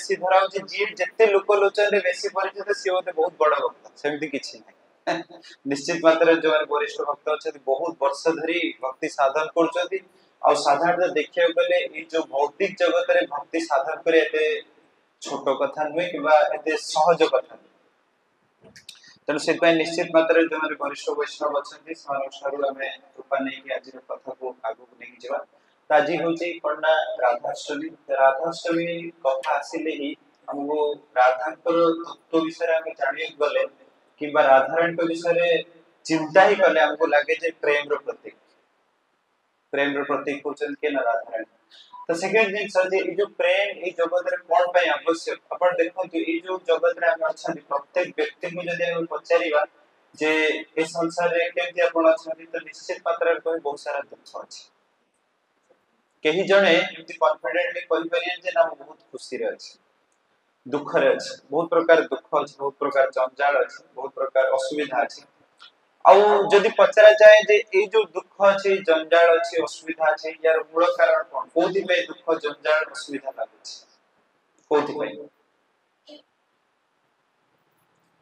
बेसी धरा होची जी जत्ते लोक लोचन रे बेसी परिचित से होते बहुत बड़ भक्त सेमति किछि नै निश्चित मात्रा जो वरिष्ठ भक्त अछि बहुत वर्ष धरी भक्ति साधन करछथि और साधारण देखियो गले ई जो भौतिक जगत रे भक्ति साधन करे एते छोट कथा नुहे किबा एते सहज कथा तेणु से निश्चित मात्रा जो वरिष्ठ वैष्णव अच्छे कृपा नहीं आज कथा को आगू नहीं जावा आज हूँ कौन राधाष्टमी राधाष्टमी कथा आसिले ही हमको राधा तत्व विषय जान गले कि राधाराणी विषय चिंता ही कले हमको लगे जे प्रेम रो प्रतीक होचन के ना राधाराणी तो सेकंड थिंग सर ये जो प्रेम ये जगत रे कोन पय आवश्यक अपन देखो ये जो जगत रे हम अच्छा प्रत्येक व्यक्ति को जदि हम पचारिबा जे ए संसार रे केमति अपन अच्छा तो निश्चित मात्रा रे कोई बहुत सारा दुख अछि केही जणे एमति कॉन्फिडेंटली कहि परियन जे ना बहुत खुशी रे अछि दुख रे अछि बहुत प्रकार दुख अछि बहुत प्रकार जंजाल अछि बहुत प्रकार असुविधा अछि आउ जदि पचरा जाए जे ए जो दुख अछि जंजाल अछि असुविधा अछि यार मूल कारण कोन कोथि पे दुख जंजाल असुविधा लागछि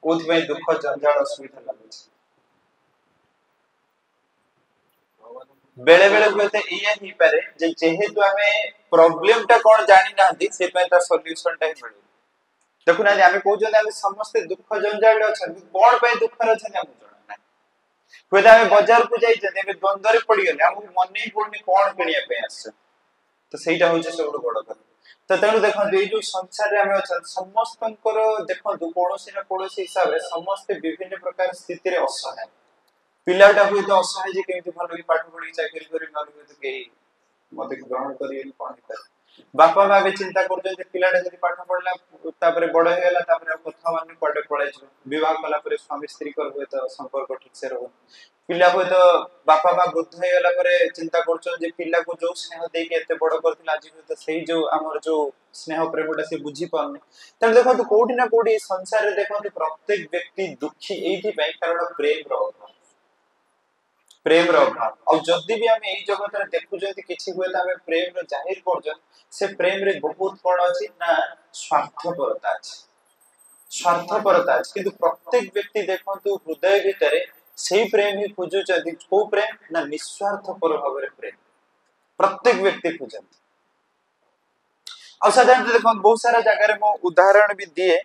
कोथि पे दुख जंजाल असुविधा लागछि बेले बेले होते एया ही पारे जे जेहेतु हमें प्रॉब्लम टा कोन जानि नांदी से पे ता सॉल्यूशन टा मिलु देखु ना हमें कहू जे हमें समस्त दुख जंजाल अछि कोन पे दुख रे अछि हम जाना कोदा हमें बाजार को जाई जने हमें द्वंद्व रे पड़ी गेले हम मन नहीं पड़नी कोन किनिया पे आछ तो सेटा होचे सब बड़ कथा तो तेणु देखो ये जो संसार रे हमें अच्छा समस्तंकर देखो कोनोसी ना कोनोसी हिसाब रे समस्त विभिन्न प्रकार स्थिति रे असहाय पिलाटा हुए तो असहाय जे केमति भलो की पाठ पढी चाकरी करी न हुए तो के मते ग्रहण करी कोन कर बापा मां भी चिंता करजन जे पिलाटा जदी पाठ पढला तापरे बड़ हे गेला तापरे कथा माने पढे पढाई छ विवाह कला परे स्वामी स्त्री कर हुए तो संपर्क ठीक से रहो पिला हुए तो बापा मां वृद्ध हे गेला परे चिंता करछन जे पिला को जो स्नेह दे के एते बड़ करथिला आज तो सही जो हमर जो स्नेह प्रेमटा से बुझी पाउने त देखो तो कोठी ना कोठी संसार रे देखो प्रत्येक व्यक्ति दुखी एथि पय कारण प्रेम रो अभाव और जदी भी हम एई जगत रे देखु जदी किछि हुए त हम प्रेम रो जाहिर करजन से प्रेम रे बहुत कोन अछि ना स्वार्थपरता अछि किंतु प्रत्येक व्यक्ति देखंतु हृदय भितरे सेही प्रेम ही खोजु जदी को प्रेम ना निस्वार्थपर भाव रे प्रेम प्रत्येक व्यक्ति खोजन और साधारण देखो बहुत सारा जगह रे मो उदाहरण भी दिए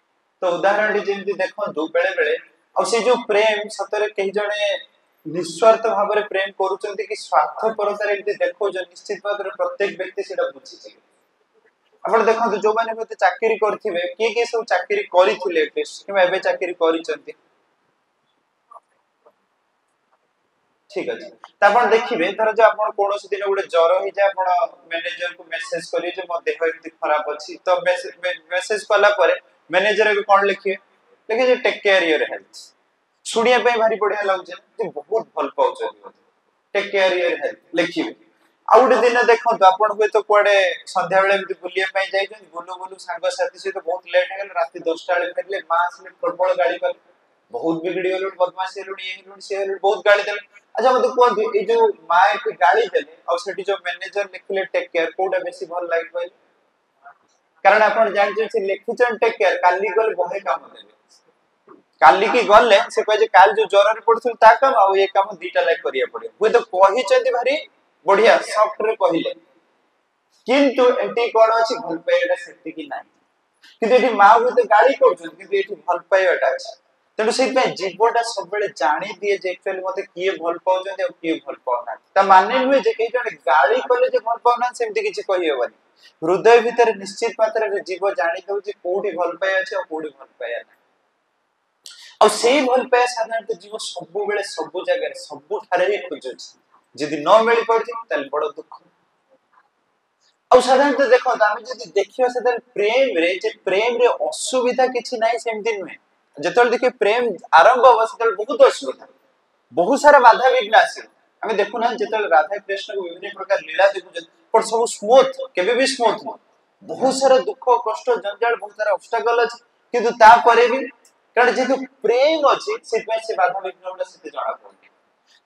तो उदाहरण जेंति देखंतु बेले बेले और से जो प्रेम सतरे कहि जणे निस्वार्थ भाव रे प्रेम करूचंती कि स्वार्थपरता रे देखो जो निश्चित मात्र प्रत्येक व्यक्ति सेटा बुझी छै आपण देखंतु जो माने होते चाकरी करथिबे के सब चाकरी करिथिले एटलिस्ट कि एबे चाकरी करिचंती ठीक अछि त आपण देखिबे धर जो आपण कोनोसी दिन गुडे ज्वर होई जाय आपण मैनेजर को मेसेज करिए जे मो देह एमति खराब अछि तो मेसेज कला परे मैनेजर को कोन लिखिए लिखे जे टेक केयर योर हेल्थ सुनिया पे भारी बढ़िया लागछ जे बहुत भल पाउछ टेक केयर योर हेल्थ लिखिए आउट दिन देखो तो आपण होय तो कोडे संध्या बेले एमति बुलिया पे जाय जन बुलु संग साथी से तो बहुत लेट हेगल राती 10टा बेले फेरले मास में प्रबल गाड़ी कर बहुत बिगड़ी गेल बदमाशी लुडी लुडी से बहुत गाड़ी देल अच्छा मते कोन ए जो माय के गाड़ी देले और सेठी जो मैनेजर लिखले टेक केयर कोडा बेसी भल लाग पाइल कारण आपण जान जे से लिखुचन टेक केयर काली गल बहे काम देले काली की गले से कहे जे काल जो ज्वर रे पड़थुल ता काम आ ये काम दीटा लाग करिया पड़े हुए तो कहि चंदी भारी बढ़िया सॉफ्ट रे कहिले किंतु एटी कोन अछि भल पाइडा सेति की नाही किंतु एटी मा होते गाड़ी करछन किंतु एटी भल पाइबाटा अछि तेनु से पे जीवटा सब बेले जानि दिए जे एक्चुअली मते किए भल पाउछन और किए भल पाउना त माने हुए जे के जने गाड़ी कले जे भल पाउना सेमति किछि कहि हेबनी हृदय भीतर निश्चित मात्रा रे जीव जानि दउ जे कोठी भल पाइ अछि और कोठी भल पाया नाही और सेही भल पाया साधारण जीव सब बेले सब जगह सब थारे ही खोजछ जदि न मिल पड़छि तल बड़ दुख और साधारण देखो हम जदि देखियो से प्रेम रे असुविधा किछि नाही सेमति नुहे जतल देखि प्रेम आरंभ अवस्था बहुत असुविधा बहुत सारा बाधा विघ्न आसी हमें देखु ना जतल राधा कृष्ण को विभिन्न प्रकार लीला देखु पर सब स्मूथ केबे भी स्मूथ न बहुत सारा दुख कष्ट जंजाल बहुत सारा ऑब्स्टेकल अछि किंतु ता परे भी कारण जेतु प्रेम अछि से पे से बाधा विघ्न से जाना पड़े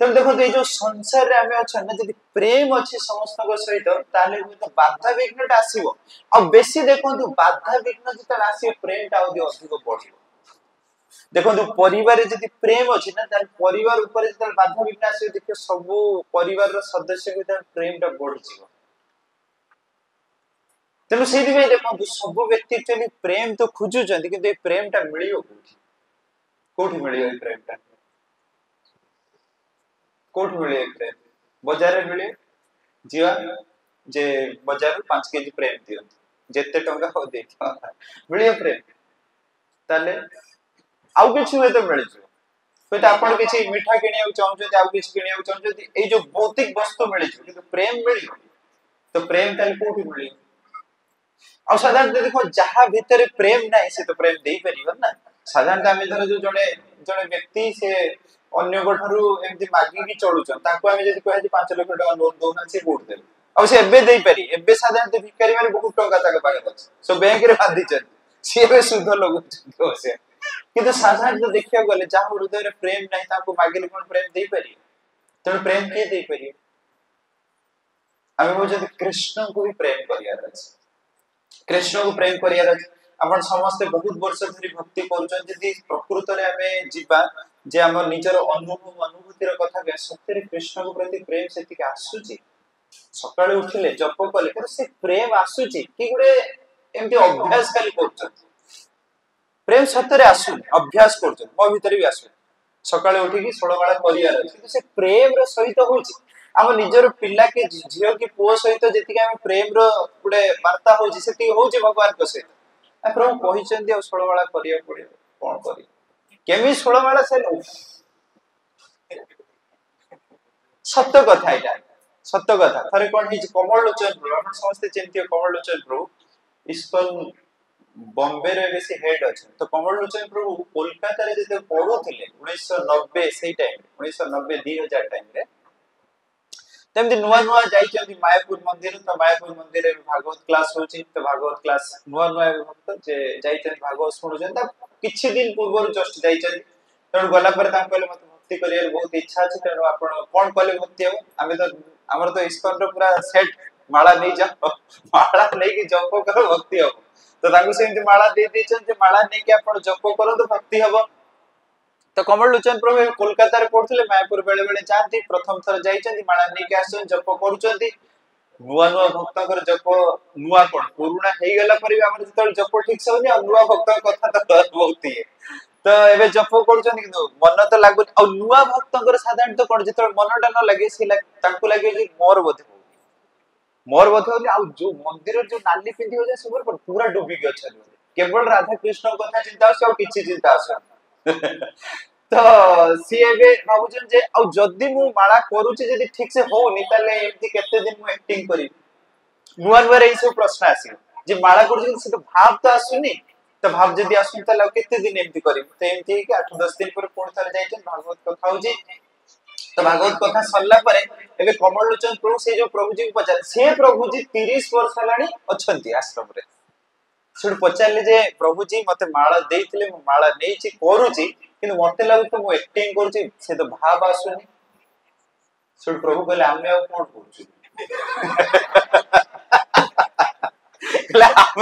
ତେଣୁ ଦେଖନ୍ତୁ ଏଇ ଯୋଉ ସଂସାରରେ ଆମେ ଅଛନ୍ତି ନା, ଯଦି ପ୍ରେମ ଅଛି ସମସ୍ତଙ୍କ ସହିତ ତାହେଲେ ହୁଏତ ବାଧା ବିଘ୍ନଟା ଆସିବ। ଆଉ ବେଶୀ ଦେଖନ୍ତୁ ବାଧା ବିଘ୍ନ ଯେତେବେଳେ ଆସିବ ପ୍ରେମଟା ଆହୁରି ଅଧିକ ବଢିବ। ଦେଖନ୍ତୁ ପରିବାରରେ ଯଦି ପ୍ରେମ ଅଛି ନା, ତାହେଲେ ପରିବାର ଉପରେ ଯେତେବେଳେ ବାଧା ବିଘ୍ନ ଆସିବ ଦେଖିବ ସବୁ ପରିବାରର ସଦସ୍ୟଙ୍କ ଭିତରେ ପ୍ରେମଟା ବଢିଯିବ। ତେଣୁ ସେଇଥିପାଇଁ ଦେଖନ୍ତୁ ସବୁ ବ୍ୟକ୍ତି actually ପ୍ରେମ ତ ଖୋଜୁଛନ୍ତି, କିନ୍ତୁ ଏ ପ୍ରେମଟା ମିଳିବ କୋଉଠି? କୋଉଠି ମିଳିବ ଏ ପ୍ରେମଟା? କୋଉଠି ମିଳିବ ଏ ପ୍ରେମ? ବଜାରରେ ମିଳିବ? ଯିବା ଯେ ବଜାରରୁ 5 କେଜି ପ୍ରେମ ଦିଅନ୍ତୁ, ଯେତେ ଟଙ୍କା ହଉ ଦେଇଥିବ, ମିଳିବ ପ୍ରେମ? ତାହେଲେ ଆଉ କିଛି ହୁଏତ ମିଳିଯିବ। ହୁଏତ ଆପଣ କିଛି ମିଠା କିଣିବାକୁ ଚାହୁଁଛନ୍ତି, ଆଉ କିଛି କିଣିବାକୁ ଚାହୁଁଛନ୍ତି, ଏଇ ଯୋଉ ଭୌତିକ ବସ୍ତୁ ମିଳିଯିବ, କିନ୍ତୁ ପ୍ରେମ ମିଳିବ? ତ ପ୍ରେମ ତାହେଲେ କୋଉଠି ମିଳିବ? ଆଉ ସାଧାରଣତଃ ଦେଖ ଯାହା ଭିତରେ ପ୍ରେମ ନାହିଁ ସେ ତ ପ୍ରେମ ଦେଇପାରିବ ନା। ସାଧାରଣତଃ ଆମେ ଧର ଯୋଉ ଜଣେ ଜଣେ ବ୍ୟକ୍ତି ସେ ଅନ୍ୟଙ୍କ ଠାରୁ ଏମିତି ମାଗିକି ଚଳୁଛନ୍ତି, ତାଙ୍କୁ ଆମେ ଯଦି କହିବା 5 ଲକ୍ଷ ଟଙ୍କା ଲୋନ ଦଉନା, ସେ କୋଉଠି ଦେବେ? ଆଉ ସେ ଏବେ ଦେଇପାରି? ଏବେ ସାଧାରଣତଃ ଭିକାରୀ ମାନେ ବହୁତ ଟଙ୍କା ତାଙ୍କ ପାଖରେ ଅଛି, ସବୁ ବ୍ୟାଙ୍କରେ ବାନ୍ଧିଛନ୍ତି, ସିଏ ଏବେ ସୁଧ ଲଗଉଛନ୍ତି। କିନ୍ତୁ ସାଧାରଣତଃ ଦେଖିବାକୁ ଗଲେ ଯାହା ହୃଦୟରେ ପ୍ରେମ ନାହିଁ ତାଙ୍କୁ ମାଗିଲେ କଣ ପ୍ରେମ ଦେଇପାରିବେ? ତେଣୁ ପ୍ରେମ କିଏ ଦେଇପାରିବେ? ଆମେ କହୁଛନ୍ତି କୃଷ୍ଣଙ୍କୁ ବି ପ୍ରେମ କରିବାର ଅଛି। କୃଷ୍ଣକୁ ପ୍ରେମ କରିବାର ଅଛି। ଆପଣ ସମସ୍ତେ ବହୁତ ବର୍ଷ ଧରି ଭକ୍ତି କରୁଛନ୍ତି, ଯଦି ପ୍ରକୃତରେ ଆମେ ଯିବା ଯେ ଆମ ନିଜର ଅନୁଭୂତିର କଥା ସତ୍ୟରେ କୃଷ୍ଣଙ୍କ ପ୍ରତି ପ୍ରେମ ସେତିକି ଆସୁଛି? ସକାଳେ ଉଠିଲେ ଜପ କଲେ କିନ୍ତୁ ସେ ପ୍ରେମ ଆସୁଛି କି ଗୋଟେ ଏମିତି ଅଭ୍ୟାସ ଖାଲି କରୁଛନ୍ତି? ପ୍ରେମ ସତରେ ଆସୁନି, ଅଭ୍ୟାସ କରୁଛନ୍ତି। ମୋ ଭିତରେ ବି ଆସୁନି, ସକାଳେ ଉଠିକି 16 ମାଳ କରିବାର ଅଛି, କିନ୍ତୁ ସେ ପ୍ରେମର ସହିତ ହଉଛି? ଆମ ନିଜର ପିଲା କି ଝିଅ କି ପୁଅ ସହିତ ଯେତିକି ଆମେ ପ୍ରେମର ଗୋଟେ ବାର୍ତ୍ତା ହଉଛି ସେତିକି ହଉଛି ଭଗବାନଙ୍କ ସହିତ? ପ୍ରଭୁ କହିଛନ୍ତି ଆଉ 16 ମାଳ କରିବାକୁ ପଡିବ, କଣ କରିବ? କେମିତି 16 ମାଳ? ସେ ସତ କଥା, ଏଇଟା ସତ କଥା। ଥରେ କଣ ହେଇଛି, କମଳ ଲୋଚନ ପ୍ରଭୁ, ଆପଣ ସମସ୍ତେ ଚିହ୍ନିଥିବେ କମଳ ଲୋଚନ ପ୍ରଭୁ, ଇସ୍କନ ବମ୍ବେରେ ବେଶୀ ହେଡ୍ ଅଛନ୍ତି। ତ କମଳ ଲୋଚନ ପ୍ରଭୁ କୋଲକାତାରେ ଯେତେବେଳେ ପଢୁଥିଲେ 1990 ସେଇ ଟାଇମ୍, 1990 2000 ଟାଇମରେ, ତେମିତି ନୂଆ ନୂଆ ଯାଇଛନ୍ତି ମାୟାପୁର ମନ୍ଦିର। ତ ମାୟାପୁର ମନ୍ଦିରରେ ଭାଗବତ କ୍ଲାସ ହଉଛି, ତ ଭାଗବତ କ୍ଲାସ ନୂଆ ନୂଆ ଭକ୍ତ ଯେ ଯାଇଛନ୍ତି ଭାଗବତ ଶୁଣୁଛନ୍ତି, ତା କିଛି ଦିନ ପୂର୍ବରୁ ଜଷ୍ଟ ଯାଇଛନ୍ତି। ତେଣୁ ଗଲା ପରେ ତାଙ୍କୁ କହିଲେ ମତେ ଭକ୍ତି କରିବାର ବହୁତ ଇଚ୍ଛା ଅଛି, ତେଣୁ ଆପଣ କଣ କଲେ ଭକ୍ତି ହବ? ଆମେ ତ ଆମର ତ ଇସ୍କନର ପୁରା ସେଟ୍, ମାଳା ନେଇଯାଅ, ମାଳା ନେଇକି ଜପ କର ଭକ୍ତି ହବ। ତ ତାଙ୍କୁ ସେମିତି ମାଳା ଦେଇ ଦେଇଛନ୍ତି ଯେ ମାଳା ନେଇକି ଆପଣ ଜପ କରନ୍ତୁ ଭକ୍ତି ହବ। ତ କମଳ ଲୋଚନ ପ୍ରଭୁ କୋଲକାତାରେ ପଢୁଥିଲେ, ମାୟାପୁର ବେଳେ ବେଳେ ଯାଆନ୍ତି। ପ୍ରଥମ ଥର ଯାଇଛନ୍ତି, ମାଳା ନେଇକି ଆସୁଛନ୍ତି, ଜପ କରୁଛନ୍ତି। ନୂଆ ନୂଆ ଭକ୍ତଙ୍କର ଜପ, ନୂଆ କଣ ପୁରୁଣା ହେଇଗଲା ପରେ ବି ଆମର ଯେତେବେଳେ ଜପ ଠିକ ସେ ହଉନି, ଆଉ ନୂଆ ଭକ୍ତଙ୍କ କଥା ତ ବହୁତ ଇଏ। ତ ଏବେ ଜପ କରୁଛନ୍ତି କିନ୍ତୁ ମନ ତ ଲାଗୁନି। ଆଉ ନୂଆ ଭକ୍ତଙ୍କର ସାଧାରଣତଃ କଣ, ଯେତେବେଳେ ମନଟା ନ ଲାଗେ ସେ ତାଙ୍କୁ ଲାଗେ ଯେ ମୋର ବୋଧେ ହଉନି, ମୋର ବୋଧେ ହଉନି। ଆଉ ଯୋଉ ମନ୍ଦିରରେ ଯୋଉ ନାଲି ପିନ୍ଧି ହଉଛି ସବୁ ପୁରା ଡୁବିକି ଅଛନ୍ତି, କେବଳ ରାଧାକୃଷ୍ଣଙ୍କ କଥା ଚିନ୍ତା ଆସୁଛି, ଆଉ କିଛି ଚିନ୍ତା ଆସୁନି। ତ ସିଏ ଏବେ ଭାବୁଛନ୍ତି ଯେ ଆଉ ଯଦି ମୁଁ ମାଳା କରୁଛି ଯଦି ଠିକ ସେ ହଉନି, ତାହେଲେ ଏମିତି କେତେ ଦିନ ମୁଁ ଆକ୍ଟିଂ କରିବି? ନୂଆ ନୂଆରେ ଏଇ ସବୁ ପ୍ରଶ୍ନ ଆସିବ ଯେ ମାଳା କରୁଛି କିନ୍ତୁ ସେ ତ ଭାବ ତ ଆସୁନି, ତ ଭାବ ଯଦି ଆସୁନି ତାହେଲେ ଆଉ କେତେ ଦିନ ଏମିତି କରିବି? ତ ଏମିତି ହେଇକି 8-10 ଦିନ ପରେ ପୁଣି ଥରେ ଯାଇଛନ୍ତି, ଭାଗବତ କଥା ହଉଛି। ତ ଭାଗବତ କଥା ସରିଲା ପରେ ଏବେ କମଳ ଲୋଚନ ପ୍ରଭୁ ସେ ଯୋଉ ପ୍ରଭୁଜୀଙ୍କୁ ପଚାରେ, ସେ ପ୍ରଭୁଜୀ 30 ବର୍ଷ ହେଲାଣି ଅଛନ୍ତି ଆଶ୍ରମରେ। ସେଠୁ ପଚାରିଲେ ଯେ ପ୍ରଭୁଜୀ ମତେ ମାଳା ଦେଇଥିଲେ, ମୁଁ ମାଳା ନେଇଛି କରୁଛି, କିନ୍ତୁ ମତେ ଲାଗୁଛି ମୁଁ ଆକ୍ଟିଂ କରୁଛି, ସେ ତ ଭାବ ଆସୁନି। ସେଠୁ ପ୍ରଭୁ କହିଲେ ଆମେ ଆଉ କଣ କରୁଛୁ?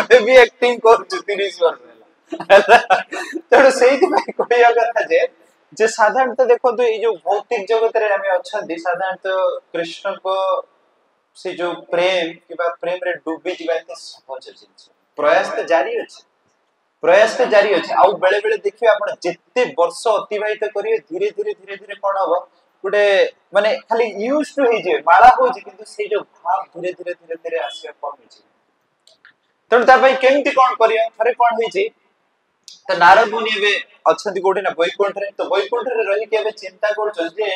ଆମେ ବି ଆକ୍ଟିଂ କରୁଛୁ 30 ବର୍ଷ ହେଲା। ତେଣୁ ସେଇଥିପାଇଁ କହିବା କଥା ଯେ ସାଧାରଣତଃ ଦେଖନ୍ତୁ ଏଇ ଯୋଉ ଭୌତିକ ଜଗତରେ ଆମେ ଅଛନ୍ତି, ସାଧାରଣତଃ କୃଷ୍ଣଙ୍କ ସେ ଯୋଉ ପ୍ରେମ କିମ୍ବା ପ୍ରେମରେ ଡୁବି ଯିବା ଏତେ ସହଜ ଜିନିଷ। ପ୍ରୟାସ ତ ଜାରି ଅଛି, ପ୍ରୟାସ ତ ଜାରି ଅଛି। ଆଉ ବେଳେ ବେଳେ ଦେଖିବେ ଆପଣ ଯେତେ ବର୍ଷ ଅତିବାହିତ କରିବେ ଧୀରେ ଧୀରେ ଧୀରେ ଧୀରେ କଣ ହବ, ଗୋଟେ ମାନେ ଖାଲି ୟୁଜ ଟୁ ହେଇଯିବେ, ମାଳା ହଉଛି କିନ୍ତୁ ସେଇ ଯୋଉ ଭାବ ଧୀରେ ଧୀରେ ଧୀରେ ଧୀରେ ଆସିବା କମିଯିବ। ତେଣୁ ତା ପାଇଁ କେମିତି କଣ କରିବା? ଥରେ କଣ ହେଇଛି, ତ ନାରଦ ମୁନି ଏବେ ଅଛନ୍ତି କୋଉଠି ନା ବୈକୁଣ୍ଠରେ। ତ ବୈକୁଣ୍ଠରେ ରହିକି ଏବେ ଚିନ୍ତା କରୁଛନ୍ତି ଯେ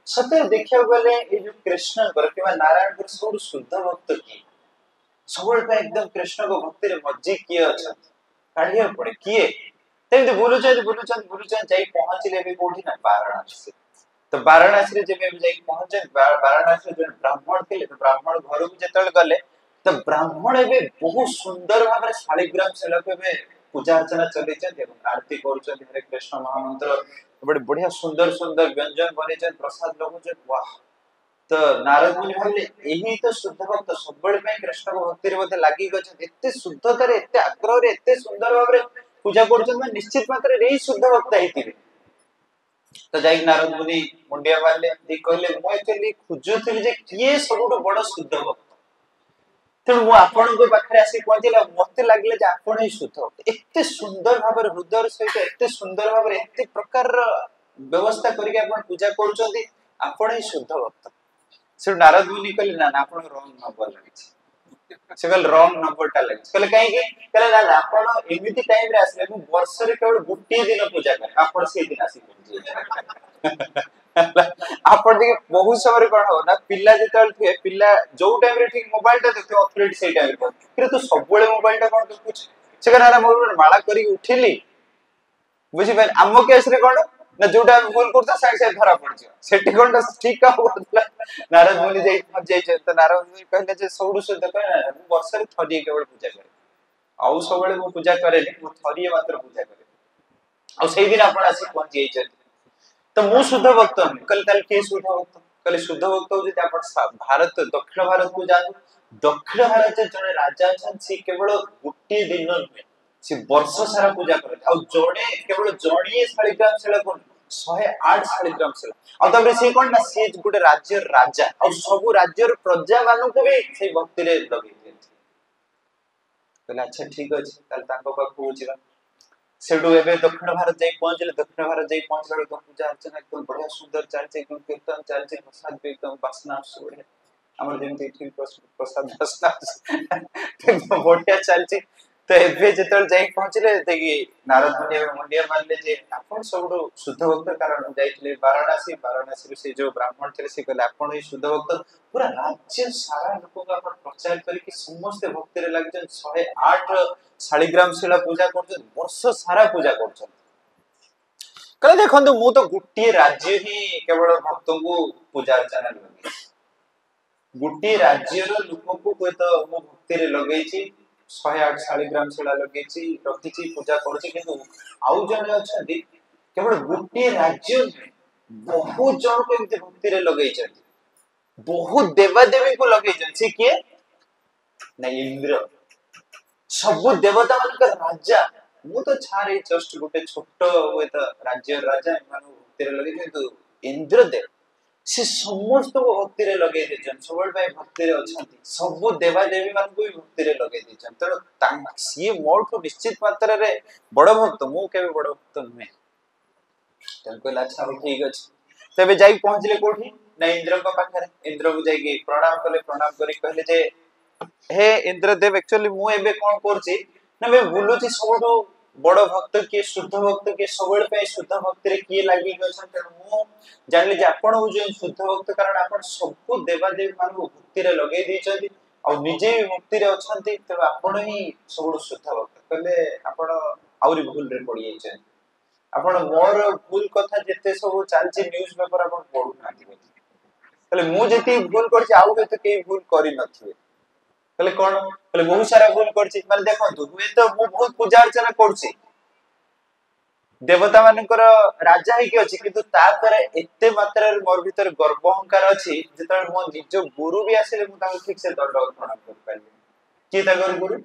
ସତରେ ଦେଖିବାକୁ ଗଲେ ଏଇ ଯୋଉ କୃଷ୍ଣଙ୍କର କିମ୍ବା ନାରାୟଣଙ୍କର ସବୁଠୁ ଶୁଦ୍ଧ ଭକ୍ତ କିଏ? ସବୁବେଳେ ପାଇଁ ଏକଦମ କୃଷ୍ଣଙ୍କ ଭକ୍ତିରେ ମଜ୍ଜି କିଏ ଅଛନ୍ତି? କାଢିବାକୁ ପଡେ କିଏ? ସେମିତି ବୁଲୁଛନ୍ତି ବୁଲୁଛନ୍ତି ବୁଲୁଛନ୍ତି, ଯାଇ ପହଞ୍ଚିଲେ ଏବେ କୋଉଠି ନା ବାରାଣସୀ। ତ ବାରାଣସୀରେ ଯେବେ ଯାଇକି ପହଞ୍ଚନ୍ତି, ବାରାଣସୀରେ ଜଣେ ବ୍ରାହ୍ମଣ ଥିଲେ। ତ ବ୍ରାହ୍ମଣ ଘରକୁ ଯେତେବେଳେ ଗଲେ, ତ ବ୍ରାହ୍ମଣ ଏବେ ବହୁତ ସୁନ୍ଦର ଭାବରେ ଶାଳିଗ୍ରାମ ଶିଳାକୁ ଏବେ पूजा अर्चना चली आरती कर हरे कृष्ण महामंत्र बड़े बढ़िया सुंदर सुंदर व्यंजन बने प्रसाद लोग वाह। तो नारद मुनि भाविले एही तो शुद्ध भक्त सबबळे पय कृष्ण भक्ति रे मते लागि गछ एते शुद्धता रे एते आग्रह रे एते सुंदर भाबरे पूजा करछन निश्चित मात्रा रे शुद्ध भक्त हेतिबे। तो जाई नारद मुनि मुंडिया मारले दी कहले मो एक्चुअली खुजुथिली जे किए सबुठ बड़ शुद्ध भक्त तेणु मु आपण को पाखरे आसी पहुंचला मते लागले जे आपण ही शुद्ध भक्त एते सुंदर भाबरे हृदय सहित एते सुंदर भाबरे एते प्रकार व्यवस्था करके आपण पूजा करछथि आपण ही शुद्ध भक्त। से नारद मुनि कहले ना आपण रॉन्ग नंबर लगिछ से कहले रॉन्ग नंबर टा लगिछ कहले काहे के कहले ना आपण एमिति टाइम रे आसले मु वर्ष रे केवल गुटी दिन पूजा करे आपण से दिन आसी पहुंची आपण देखि बहुत समय कोन हो ना पिल्ला जेतल थे पिल्ला जो टाइम रे ठीक मोबाइल टा देखते अथॉरिटी से टाइम रे फिर तू सब बेले मोबाइल टा कोन कुछ से कहना ना मोर माला करी उठिली बुझी भाई आमो केस रे कोन ना जोटा भूल करता साइड साइड धरा पड़ जा सेठी कोन ठीक का होतला नारद मुनि जाई पहुंच जाई त नारद मुनि कहले जे सबडु शुद्ध कहना मु वर्ष रे थरी केवल पूजा करे आउ सब बेले मु पूजा करे मु थरी मात्र पूजा करे आ सेही दिन आपण आसी पहुंच जाई तो मु शुद्ध भक्त कल तल के शुद्ध भक्त कल शुद्ध भक्त हो जे आपण भारत दक्षिण भारत को जानु दक्षिण भारत जने राजा छन से केवल गुटी दिन नुहे से वर्ष सारा पूजा करे आ जोड़े केवल जोड़िए शालिग्राम शिला कोन 108 शालिग्राम शिला आ तबरे से कोन ना से गुटे राज्य राजा आ सब राज्य र प्रजा मानु को भी से भक्ति रे लगे देथि कहले अच्छा ठीक अछि कल ताको पाखु जिबा सेडू एबे दक्षिण भारत जाई पहुंचले दक्षिण भारत जाई पहुंचले तो पूजा अर्चना एकदम बढ़िया सुंदर चलचे एकदम कीर्तन चलचे प्रसाद भी एकदम वासना सुरे हमर जेमति ठीक प्रसाद वासना एकदम बढ़िया चलचे तो एबे जेतल जाई पहुंचले देखि नारद मुनि मुंडिया मारले जे आपण सबडो शुद्ध भक्त कारण जाईतले वाराणसी वाराणसी रे से जो ब्राह्मण थे से कहले आपण ही शुद्ध भक्त पूरा राज्य सारा लोक का आपण प्रचार करी कि समस्त भक्त रे लाग जन 108 शालिग्राम शिला पूजा करछन वर्ष सारा पूजा करछन कहले देखंतु मु तो गुटी राज्य ही केवल भक्तों को पूजा अर्चना लगे गुटी राज्य रो लोक को कोई तो मु भक्ति रे लगई छी 108 शालिग्राम शिला लगेची रखिची पूजा करछि किंतु आउ जने अछंती केवल गुटी राज्य बहुत जन को एमती भक्ति रे लगई छथि बहुत देवा देवी को लगई छथि से के नहीं इंद्र सब देवता मान का राजा मु तो छारे जस्ट गुटे छोटो होय त राज्य राजा मानु भक्ति रे लगई किंतु इंद्र देव से समस्त को भक्ति रे लगे देछन सबल भाई भक्ति रे अछंती सब देवा देवी मान को भी भक्ति रे लगे देछन त सी मोर को निश्चित मात्रा रे बड़ भक्त मु केबे बड़ भक्त नुहे तन को अच्छा ठीक अछि तबे जाई पहुंचले कोठी ना इंद्र को पाखरे इंद्र को जाई प्रणाम करी कहले जे हे इंद्र देव एक्चुअली मु एबे कोन करछि ना बे बुलुछि सबडो बड़ भक्त के शुद्ध भक्त के सबल पे शुद्ध भक्त रे की लागि गछन त मु जानले जे आपण हो जे शुद्ध भक्त कारण आपण सब देवा देवी मान को भक्ति रे लगे दी छथि और निजे भी मुक्ति रे अछंती त आपण ही सबडो शुद्ध भक्त कहले आपण आउरी भूल रे पड़ी जाय छै आपण मोर भूल कथा जते सब चालची न्यूज़ पेपर आपण पढु नाथि कहले मु जति भूल करछि आउ के केई भूल करि नथिबे कहले कोन कहले बहुत सारा भूल करछि माने देखंतु हुए तो मु बहुत पूजा अर्चना करछि देवता मानकर राजा है कि अछि किंतु ता करे एते मात्रा रे मोर भीतर गर्व अहंकार अछि जेतल मो निज गुरु भी आसीले मु ताको ठीक से दंड प्रणाम कर पाइले की ताकर गुरु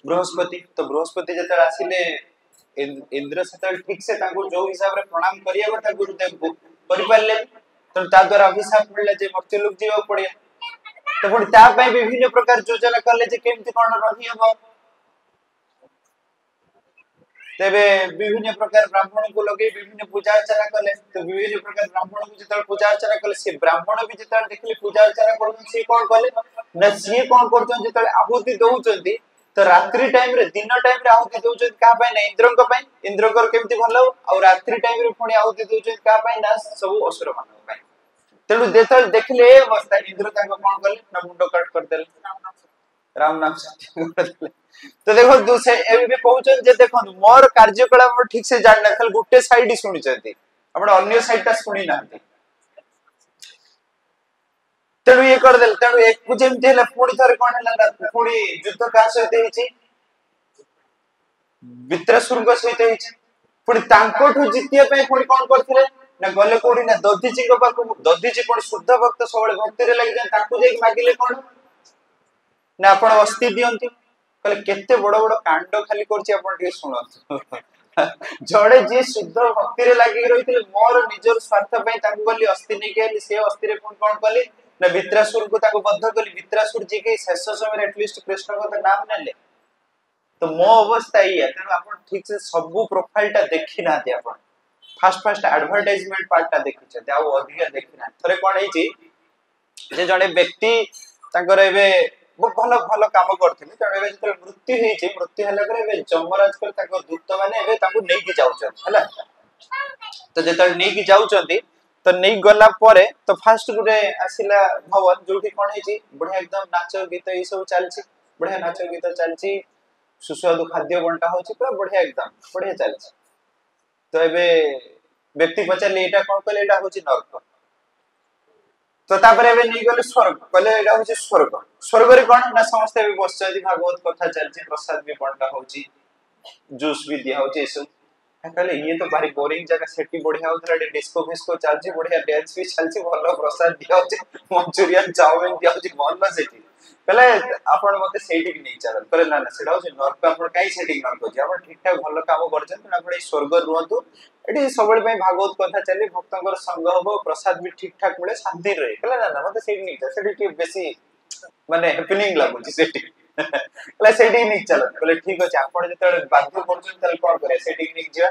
बृहस्पति तो बृहस्पति जेतल आसीले इंद्र सेतल ठीक से ताको जो हिसाब रे प्रणाम करिया बता गुरुदेव को करि पाले तो ता द्वारा अभिशाप मिलले जे मृत्यु लोक जीवा पड़िया तो पुणी ता पय विभिन्न प्रकार योजना करले जे केमति कोन रही हबो तबे विभिन्न प्रकार ब्राह्मण को लगे विभिन्न पूजा अर्चना करले तो विभिन्न प्रकार ब्राह्मण को जेतल पूजा अर्चना करले से ब्राह्मण भी जेतल देखले पूजा अर्चना करन से कोन करले न से कोन करछन जेतल आहुति दउचंती तो रात्रि टाइम रे दिन टाइम रे आहुति दउचंती का पय न इंद्रन को पय इंद्र कर केमति भलो और रात्रि टाइम रे पुणी आहुति दउचंती का पय ना सब असुर मान पय तेनु जेतल देखले अवस्था इंद्र ताको कोन करले न मुंडो कट कर देले राम नाम सत्य कर देले तो देखो दूसरे एबे कहउछन जे देखो मोर कार्यकलाप हम ठीक से जान ना खाली गुटे साइड ही सुनि छथि आपण अन्य साइड ता सुनि नाथि तेनु ये कर देल तेनु एक जेमते हला पुणी थरे कोन हला पुणी युद्ध का सहित हेछि वित्रासुर सहित होइछि पुणी तांकोठु जितिया पे पुणी कोन करथिले ना गले कोडी ना दधीची को पाखु दधीची कोन शुद्ध भक्त सबले भक्ति रे लागि जान ताकू जे मागिले कोन ना आपण अस्थि दियंती कहले केते बड़ बड़ कांड खाली करछि आपण के सुनत जड़े जे शुद्ध भक्ति रे लागि रहिथिले मोर निजर स्वार्थ पय ताकू गली अस्थि नै केली से अस्थि रे कोन कली ना वित्रासुर को ताकू बद्ध कली वित्रासुर जी के शेष समय एटलीस्ट कृष्ण को नाम नेले तो मो अवस्था ही है तेनु आपण ठीक से सब प्रोफाइल टा देखि ना दे आपण फास्ट एडवर्टाइजमेंट पार्ट टा देखि छ आ अधिक देखि ना थरे कोन हे छी जे जड़े व्यक्ति ताकर एबे बहुत भलो भलो काम करथिले जड़े एबे जते मृत्यु हे छी मृत्यु हला करे एबे जमराज कर ताको दूत माने एबे ताको नै कि जाउछन हला तो जेतल नै कि जाउछंती तो नै गला परे तो फास्ट गुटे आसिला भवन जोठी कोन हे छी बढ़िया एकदम नाच गीत ई सब चलछि बढ़िया नाच गीत चलछि सुस्वादु खाद्य बंटा होछि पूरा बढ़िया एकदम बढ़िया चलछि तो एबे व्यक्ति पचारले एटा कोन कहले एटा होछि नरक तो तापर एबे नै गले स्वर्ग कहले एटा होछि स्वर्ग स्वर्ग रे कोन ना समस्त एबे बसचि भागवत कथा चलछि प्रसाद भी बंटा होछि जूस भी दिया होछि एसु कहले ये तो भारी बोरिंग जगह सेठी बढ़िया होतरा डिस्को फिस्को चलछि बढ़िया डांस भी चलछि भलो प्रसाद दिया होछि मंचूरियन चाउमीन दिया होछि भलो सेठी कहले आपण मते सेठी कि नै चलन कहले ना ना सेडा होछि नरक आपण काई सेटिंग नरक होछि आपण ठीक ठाक भलो काम करछन त आपण ए स्वर्ग रुहतु एटी सबले पय भागवत कथा चली भक्तंकर संग होबो प्रसाद भी ठीक ठाक मिले शांति रहे कहले ना ना मते सेठी नै सेठी के बेसी माने हैपनिंग लागुछि सेठी कहले सेठी नै चलन कहले ठीक अछि आपण जते बाध्य करछन तले कोन करे सेठी नै जिया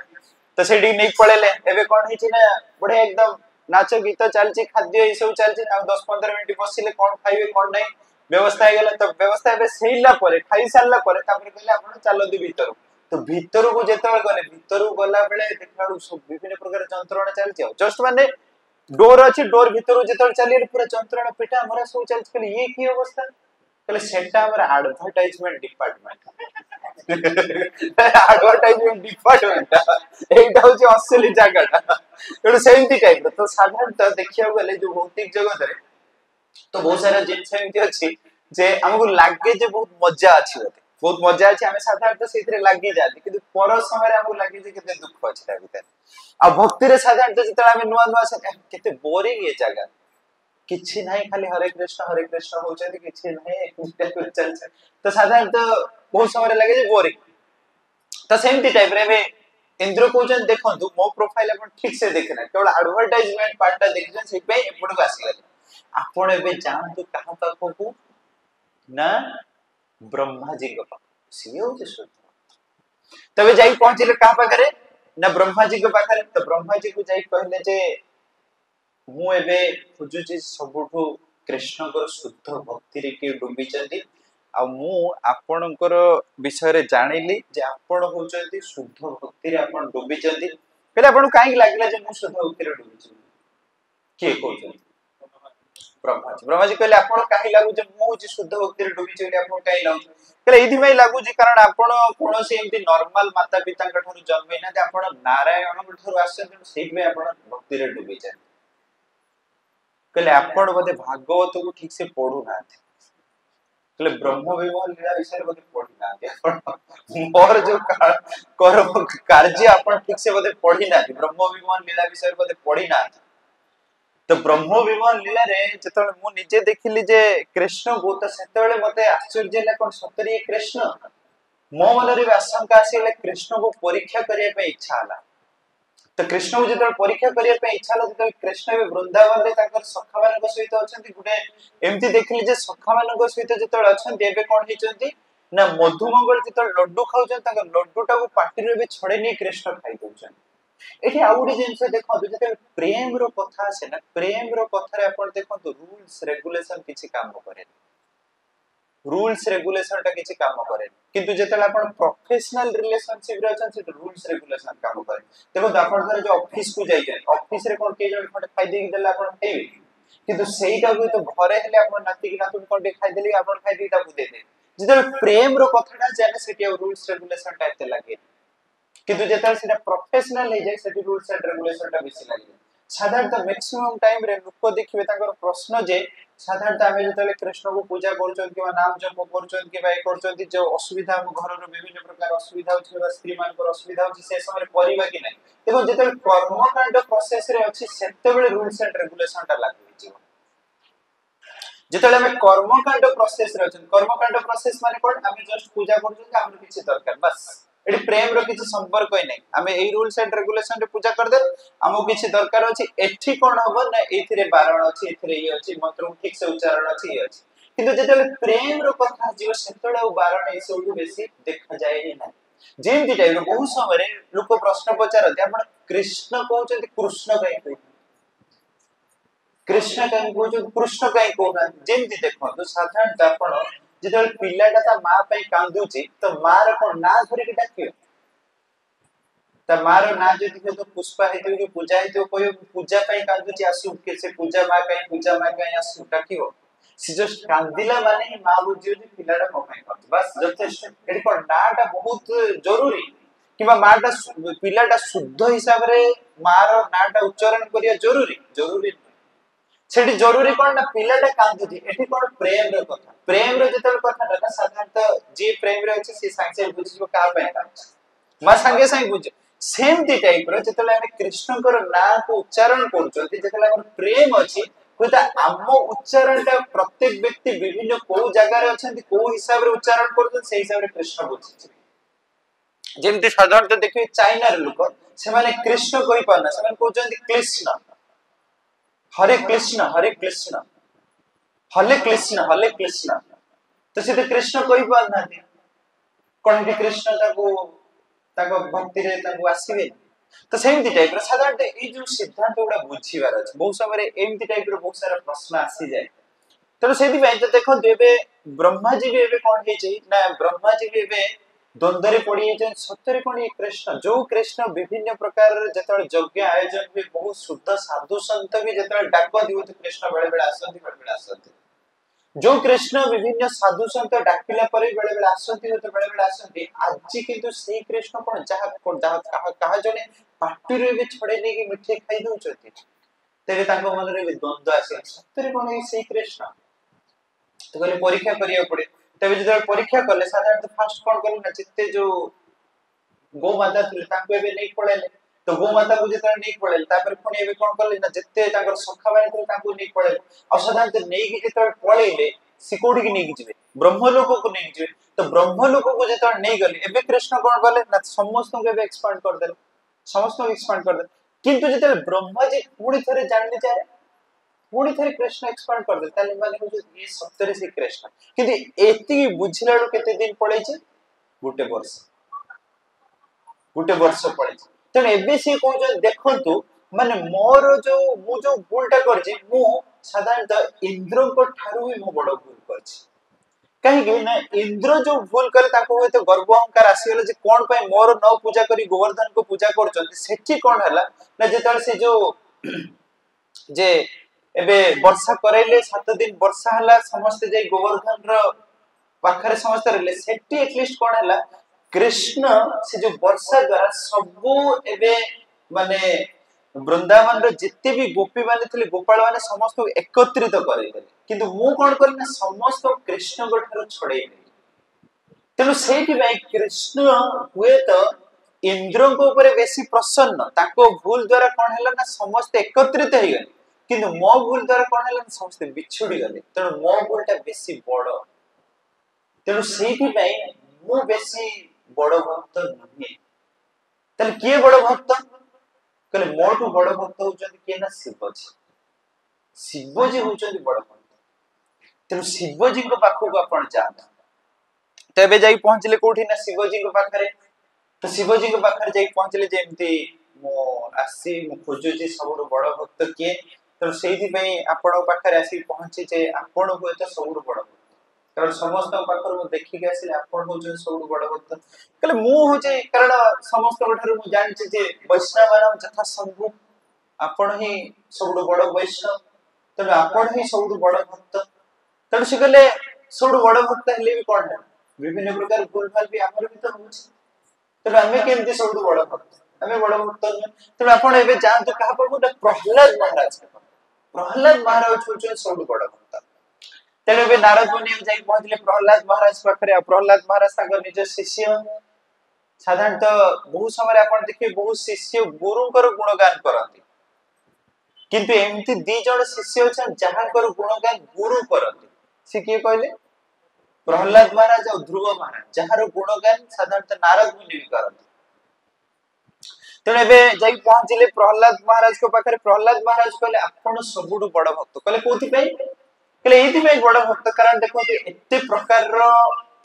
तो सेठी नै पळेले एबे कोन हिछि ना बढे एकदम नाच गीत चलछि खाद्य ई सब चलछि आ 10-15 मिनिट बसिले कोन खाइबे कोन नै व्यवस्था हे गेला तो व्यवस्था एबे सेइला परे खाइ सारला परे तापर कहले आपण चलो दि भीतर तो भीतर को जेतबे गले भीतर गला बेले देखलाडू सब विभिन्न प्रकार जंत्रणा चलछि जस्ट माने डोर अछि डोर भीतर जेतबे चली पूरा जंत्रणा पेटा हमरा सब चलछि कहले ये की अवस्था कहले सेटा हमरा एडवर्टाइजमेंट डिपार्टमेंट एडवर्टाइजमेंट डिपार्टमेंट एटा होछि असली जगहटा एटा सेमती टाइप तो साधारणतः देखिया गले जो भौतिक जगत रे तो बहुत सारा जिंस एमती अछि जे हमको लागे जे बहुत मजा अछि होते बहुत मजा अछि हमें साधारणतः सेतरे लागि जाती किंतु पर समय रे हमको लागि जे केते दुख अछि ता भीतर आ भक्ति रे साधारणतः जेतला हमें नुवा नुवा से केते बोरिंग ये जगह किछि नाही खाली हरे कृष्ण होचंती किछि नाही चल तो साधारणतः बहुत समय रे लागे जे बोरिंग तो सेमती टाइप रे में इंद्र कोचन देखंतु मो प्रोफाइल अपन ठीक से देखना केवल एडवर्टाइजमेंट पार्टटा देखजन से पे एपड आसीला आपण एबे जानतु कहां पाखो ना ब्रह्मा जी को सी होचे शुद्ध तबे जाई पहुंचले कहां पाखरे ना ब्रह्मा जी के पाखरे तो ब्रह्मा जी को जाई कहले जे मु एबे खोजुची सबुठु कृष्ण को शुद्ध भक्ति रे के डुबी चंदी आ मु आपणकर विषय रे जानिली जे आपण होचंती शुद्ध भक्ति रे आपण डुबी चंदी पहले आपण काई लागला जे मु शुद्ध भक्ति रे डुबी चंदी के कहउछन ब्रह्मा जी कहले आपण काई लागु जे मु होची शुद्ध भक्ति रे डुबी चंदी आपण काई लागु कहले एथि मै लागु जे कारण आपण कोनोसी एमती नॉर्मल माता पिता का थारु जन्मे ना जे आपण नारायण का थारु आछन सेहि में आपण भक्ति रे डुबी चंदी कहले आपण बदे भागवत को ठीक से पढु ना कहले ब्रह्म विमल लीला विषय बदे पढी ना और जो कर्म कार्य आपण ठीक से बदे पढी ना ब्रह्म विमल लीला विषय बदे पढी ना तो ब्रह्म विमल लीला रे जतले मु निजे देखिली जे कृष्ण को तो सेतबेले मते आश्चर्य ला कोन सतरी कृष्ण मो मन रे आशंका आसीले कृष्ण को परीक्षा करिया पे इच्छा हला तो कृष्ण को जतले परीक्षा करिया पे इच्छा हला तो कृष्ण भी वृंदावन रे ताकर सखा मान को सहित अछंती गुटे एम्ति देखिली जे सखा मान को सहित जतले अछंती एबे कोन हिचंती ना मधुमंगल जतले लड्डू खाउछन ताकर लड्डूटा को पाटी रे बे छडे नि कृष्ण खाइ दउछन एठी आउडी जिंस देखो जते प्रेम रो कथा আছে ना प्रेम रो कथा रे आपण देखो तो रूल्स रेगुलेशन किछि काम करे रूल्स रेगुलेशन टा किछि काम करे किंतु जेतले आपण प्रोफेशनल रिलेशनशिप रे अछन से रूल्स रेगुलेशन काम करे देखो आपण धरे जो ऑफिस को जाई जाय ऑफिस रे कोन के जण खटे खाइ देई देला आपण खाइबे किंतु सेईटा को तो घरे हेले आपण नाती कि नातुन कोन खाइ देली आपण खाइ देईटा को दे दे जेतले प्रेम रो कथाटा जाने सेठी रूल्स रेगुलेशन टा एते लागे किंतु जेतले सेटा प्रोफेशनल हे जाय सेठी रूल्स एंड रेगुलेशन टा बेसी लागे साधारणतः मैक्सिमम टाइम रे लोक देखिबे ताकर प्रश्न जे साधारणतः आमे जतले कृष्ण को पूजा करछन कि नाम जप करछन कि बाय करछन जो असुविधा हम घर रो विभिन्न प्रकार असुविधा होछि बा स्त्री मान को असुविधा होछि से समय परिबा कि नै देखो जतले कर्मकांड प्रोसेस रे अछि सेतेबेले रूल्स एंड रेगुलेशन ता लागु होछि जतले हमें कर्मकांड प्रोसेस रे अछि कर्मकांड प्रोसेस माने कोन हमें जस्ट पूजा करछन कि हमर किछि दरकार बस एडी प्रेम रो किछि संपर्क होय नै हमें एई रूल्स एंड रेगुलेशन रे पूजा कर दे हमो किछि दरकार अछि एठी कोन हबो ना एथिरे बारण अछि एथिरे ई अछि मंत्र ठीक से उच्चारण अछि ई अछि किंतु जतले प्रेम रो कथा जीव सेतळे उ बारण ए सबु बेसी देखा जाय नै जेमति टाइम बहुत समय रे लोक प्रश्न पचारते आपण कृष्ण कहउछन्ति कृष्ण कहि कहउ कृष्ण कहि कहउछ कृष्ण कहि कहउना जेमति देखो तो साधारणतः आपण जतले पिल्लाटा ता मां पई कांदुची तो मां रो कोन ना धरि के डाकियो ता मां रो ना जति के तो पुष्पा हेतु के पूजा हेतु कोइ पूजा पई कांदुची आसु के से पूजा मां कहि आसु डाकियो से जस्ट कांदिला माने ही मां बुझियो जे पिल्लाटा को पई कांद बस जथेष्ट एडी को नाटा बहुत जरूरी किबा माटा पिल्लाटा शुद्ध हिसाब रे मां रो नाटा उच्चारण करिया जरूरी जरूरी सेठी जरूरी कोन ना पिल्लाटा कांदुची एठी कोन प्रेम रो कथा प्रेम रो जतल कथा ना साधारणतः जे प्रेम रे अछि से सांगे बुझिबो का पय मां सांगे बुझ सेम दी टाइप रो जतले हम कृष्ण को ना को उच्चारण करछथि जतले हम प्रेम अछि होता आम उच्चारण ता प्रत्येक व्यक्ति विभिन्न को जगह रे अछंती को हिसाब रे उच्चारण करछन से हिसाब रे कृष्ण बुझि जेमति साधारणतः देखि चाइना रे लोक से माने कृष्ण कहि पाना से माने कहउछन्ति कृष्ण हरे कृष्ण हरे कृष्ण हरे कृष्ण हरे कृष्ण तो से कृष्ण कहि पाना कोन कृष्ण ताको भक्ति रे ताको आसीबे तो सेमति टाइप रो साधारणतः ए जो सिद्धांत गुडा बुझिबार अछि बहुत समय रे एमति टाइप रो बहुत सारा प्रश्न आसी जाय तो सेति भाई तो देखो देबे ब्रह्मा जी भी एबे कोन हे छै ना ब्रह्मा जी भी एबे द्वंद्वरे पड़ी जे सत्य कोन ये कृष्ण जो कृष्ण विभिन्न प्रकार जतल यज्ञ आयोजन भी बहुत शुद्ध साधु संत भी जतल डाक दियो तो कृष्ण बड़े बड़े आसंती जो कृष्ण विभिन्न साधु संत डाकिला परे बड़े बड़े आसंती होते बड़े बड़े आसंती आज किंतु सेही कृष्ण कोन जहा कहा जने पाटी रे भी छड़े नै कि मिठे खाइ दउ छथि तेरे ताको मन रे द्वंद्व आसे सत्य कोन ये सेही कृष्ण तो कहले परीक्षा करिया पड़े तबे जदि परीक्षा करले साधारणतः फर्स्ट कोन करले ना जिते जो गो माता थिले ताको एबे नै पड़ेले तो गो माता को जेता नै पड़ेले तापर पुनी एबे कोन करले ना जिते ताकर सखा बाई थिले ताको नै पड़ेले असाधारणतः नै कि जेता पळेले सिकोडी कि नै जिवे ब्रह्मलोक को नै जिवे तो ब्रह्मलोक को जेता नै गले एबे कृष्ण कोन करले ना समस्त को एबे एक्सपांड कर देले समस्त को एक्सपांड कर देले किंतु जेता ब्रह्मा जी पूरी थरे जानले चाहे पूरी थरे कृष्ण एक्सपांड कर दे ताले माने हो ये सत्य रे से कृष्ण किंतु एति बुझिला केते दिन पड़ै छै गुटे वर्ष पड़ै छै तने एबे से को जो देखंतु माने मोर जो मु जो भूलटा करछि मु साधारणतः इंद्र को ठारू ही मु बड़ भूल करछि कहीं कि ना इंद्र जो भूल करे ताको होय तो गर्व अहंकार आसीगले जे कोन पय मोर न पूजा करी गोवर्धन को पूजा करछन्ती सेठी कोन हला ना जेतल से जो जे एबे वर्षा करैले 7 दिन वर्षा हला समस्त जे गोवर्धन रो पाखरे समस्त रहले सेठी एटलीस्ट कोन हला कृष्ण से जो वर्षा द्वारा सब एबे माने वृंदावन रो जिते भी गोपी माने थले गोपाल माने समस्त एकत्रित करै देले किंतु मु कोन करी ना समस्त कृष्ण गोठारो छड़ै तेनु सेठी भाई कृष्ण हुए तो इंद्र को ऊपर बेसी प्रसन्न ताको भूल द्वारा कोन हला ना समस्त एकत्रित हे गले किंतु मो भूल द्वारा कोन हला समस्त बिछुड़ी गले तेनु मो भूलटा बेसी बड़ तेनु सेठी भाई मु बेसी बड़ भक्त नहीं तले के बड़ भक्त कहले मोटू बड़ भक्त होचंती के ना शिवजी होचंती बड़ भक्त तेनु शिवजी को पाखो को आपण जात तबे जाई पहुंचले कोठी ना शिवजी को पाखरे तो शिवजी को पाखरे जाई पहुंचले जेमती मो आसी मु खोजुची सबरो बड़ भक्त के तो सेही पई आपण पाखरे आसी पहुंची जे आपण होय तो सबरो बड़ भक्त कारण समस्त पाखर मु देखि के आसी आपण होचन सबरो बड़ भक्त कहले मु होचे कारण समस्त बठारु मु जानछि जे वैष्णव मानव जथा संभव आपण ही सबरो बड़ वैष्णव तबे आपण ही सबरो बड़ भक्त तबे से कहले सबरो बड़ भक्त हेले भी कोन विभिन्न प्रकार भूल भाल भी हमर भीतर होछि तबे हमें केमति सबरो बड़ भक्त आमे बड़ भक्त तेणु आपण एबे जानतु कहा पाबो ना प्रहलाद महाराज होचो सब बड़ भक्त तेणु एबे नारद मुनि जाई पहुंचले प्रहलाद महाराज पाखरे प्रहलाद महाराज ताकर निज शिष्य साधारणतः बहु समय आपण देखिए बहुत शिष्य गुरुकर गुणगान करती किंतु एमती दी जण शिष्य छन जहाकर गुणगान गुरु करती से किए कहले प्रहलाद महाराज और ध्रुव महाराज जहार गुणगान साधारणतः नारद मुनि भी करती तेणु एबे जाई पहुंचले प्रहलाद महाराज को पाखरे प्रहलाद महाराज कहले आपण सबुडु बड़ भक्त कहले कोथि पई कहले एथि पई बड़ भक्त कारण देखो एते प्रकार रो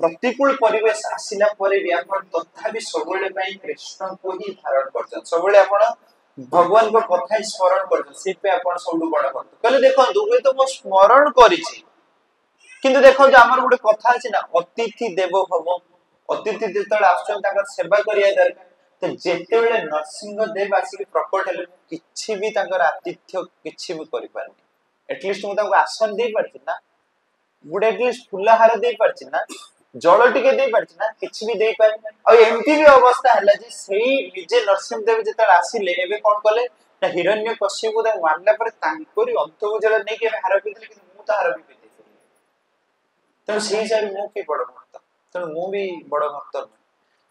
प्रतिकूल परिवेश आसिला परे भी आपण तथापि सबुले पई कृष्ण को ही धारण करछन सबुले आपण भगवान को कथा स्मरण करछन से पे आपण सबुडु बड़ भक्त कहले देखो दुबे तो मो स्मरण करिछि किंतु देखो जे हमर गुटे कथा अछि ना अतिथि देवो भव अतिथि जेतले आछन ताकर सेवा करिया दरकार तो जेते बेले नरसिंह देव आसी प्रकट हेले किछि भी ताकर आतिथ्य किछि भी करि पारनी एटलीस्ट मु ताको आसन दे परछि ना गुड एटलीस्ट फुलहार दे परछि ना जल टिके दे परछि ना किछि भी दे पार आ एमती भी अवस्था हला जे सेही निजे नरसिंह देव जेतले आसीले एबे कोन कले ना हिरण्यकश्यप दा मारला पर तांकोरी अंतुजल नै के हार पिथले कि मु त हार पिथले तो सेही सारी मु के बड़ भक्त तो मु भी बड़ भक्त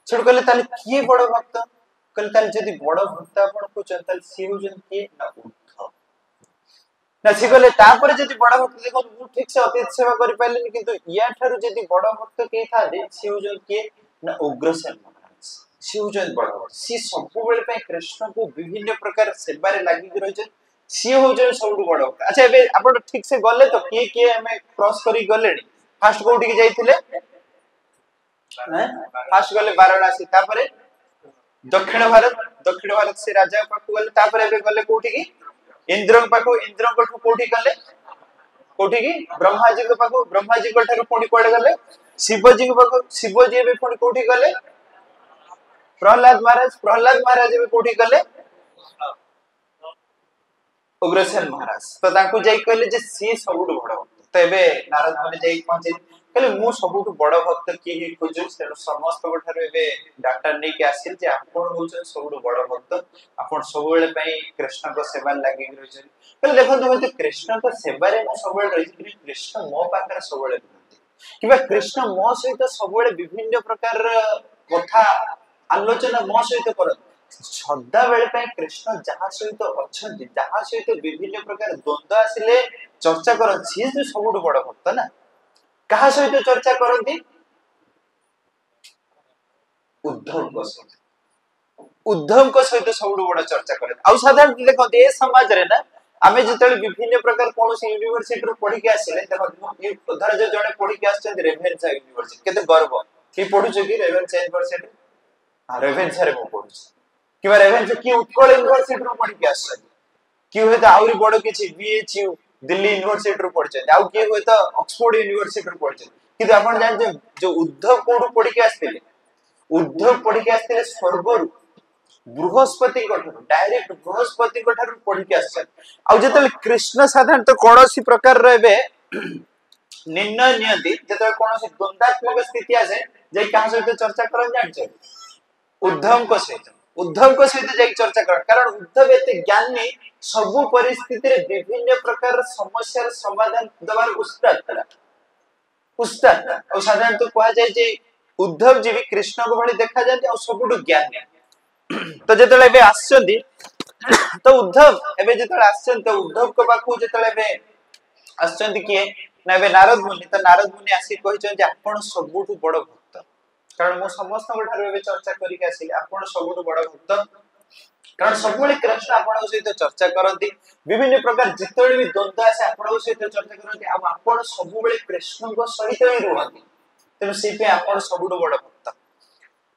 छोड़ कहले ताले किए बड़ भक्त कहले ताले जदी बड़ भक्त आपण को चंतल सिहु जन किए ना उद्धव ना सी कहले तापर जदी बड़ भक्त देखो मु ठीक से अतिथि सेवा करि पाइलेनी किंतु या थारु जदी बड़ भक्त के था दे सिहु जन किए ना उग्रसेन महाराज सिहु जन बड़ भक्त सी सब बेले पे कृष्ण को विभिन्न प्रकार सेवा रे लागि रहि छ सी हो जन सबु बड़ भक्त अच्छा एबे आपण ठीक से गले तो किए हमें क्रॉस करी गलेनी फास्ट कोठी के जाइथिले फास्ट गले वाराणसी तापरे दक्षिण भारत से राजा पाखु गले तापरे एबे गले कोठी की इंद्र पाखु इंद्र को कोठी गले कोठी की ब्रह्मा जी के पाखु ब्रह्मा जी को ठारू कोठी कोडे गले शिव जी के पाखु शिव जी एबे कोठी गले प्रहलाद महाराज एबे कोठी गले उग्रसेन महाराज तो ताकू जाई कहले जे सी सबुड बड़ भक्त तो एबे नारद मुनि जाई पहुंचे कहले मु सबुड बड़ भक्त की ही खोजु से समस्त गठारो एबे डाटा नै के आसिल जे आपण होछ सबुड बड़ भक्त आपण सबवेले पई कृष्ण को सेवा लागि रहि कहले देखो तो कृष्ण को सेवा रे मु सबवेले रहि कृष्ण मो पाकर सबवेले किबा कृष्ण मो सहित सबवेले विभिन्न प्रकार कथा आलोचना मो सहित करत श्रद्धा बेले पे कृष्ण जहा सहित अछंती जहा सहित विभिन्न प्रकार द्वंद्व आसिले चर्चा करन सी जे सबुड बड़ भक्त ना कहा सहित चर्चा करंती उद्धव को सहित सबुड बड़ चर्चा करे आ साधारण देखो ए समाज रे ना आमे जतले विभिन्न प्रकार कोनोसी यूनिवर्सिटी रो पढी के आसिले देखो धर जे जने पढी के आछन रेभेन्सा यूनिवर्सिटी केते गर्व की पढु छ की रेभेन्सा यूनिवर्सिटी आ रेभेन्सा रे पढु किबा रेभेन्सा की उत्कल यूनिवर्सिटी रो पढी के आछन की होय त आउरी बड़ किछि बीएचयू दिल्ली यूनिवर्सिटी रो पढि छ आउ की होय त ऑक्सफोर्ड यूनिवर्सिटी रो पढि छ किंतु आपण जान जो उद्धव कोड पढी के आस्थिले उद्धव पढी के आस्थिले स्वर्ग रु बृहस्पति गठर डायरेक्ट बृहस्पति गठर पढी के आछन आउ जेतले कृष्ण साधारण तो कोनोसी प्रकार रहबे निर्णय नियति जेतले कोनोसी द्वंद्वात्मक स्थिति आसे जे कहा सहित चर्चा करन जान छ उद्धव को सहित जाई चर्चा कर कारण उद्धव एते ज्ञानी सब परिस्थिति रे विभिन्न प्रकार समस्या रे समाधान दबार उस्ताद और साधारण तो कहा जाय जे उद्धव जी भी कृष्ण को भली देखा जाते और सबुडु ज्ञानी तो जेतले बे आछंदी तो उद्धव एबे जेतले आछन तो उद्धव को पाखु जेतले बे आछंदी किए ना बे नारद मुनि आसी कहिछन जे आपण सबुडु बड़ भक्त कारण मो समस्त गठार एबे चर्चा करी के आसी आपण सबुडु बड़ भक्त कारण सबुले कृष्ण आपण सहित चर्चा करंती विभिन्न प्रकार जितले भी द्वंद्व आसे आपण सहित चर्चा करंती आ आपण सबुले कृष्ण को सहित ही रहंती तेनु से पे आपण सबुडु बड़ भक्त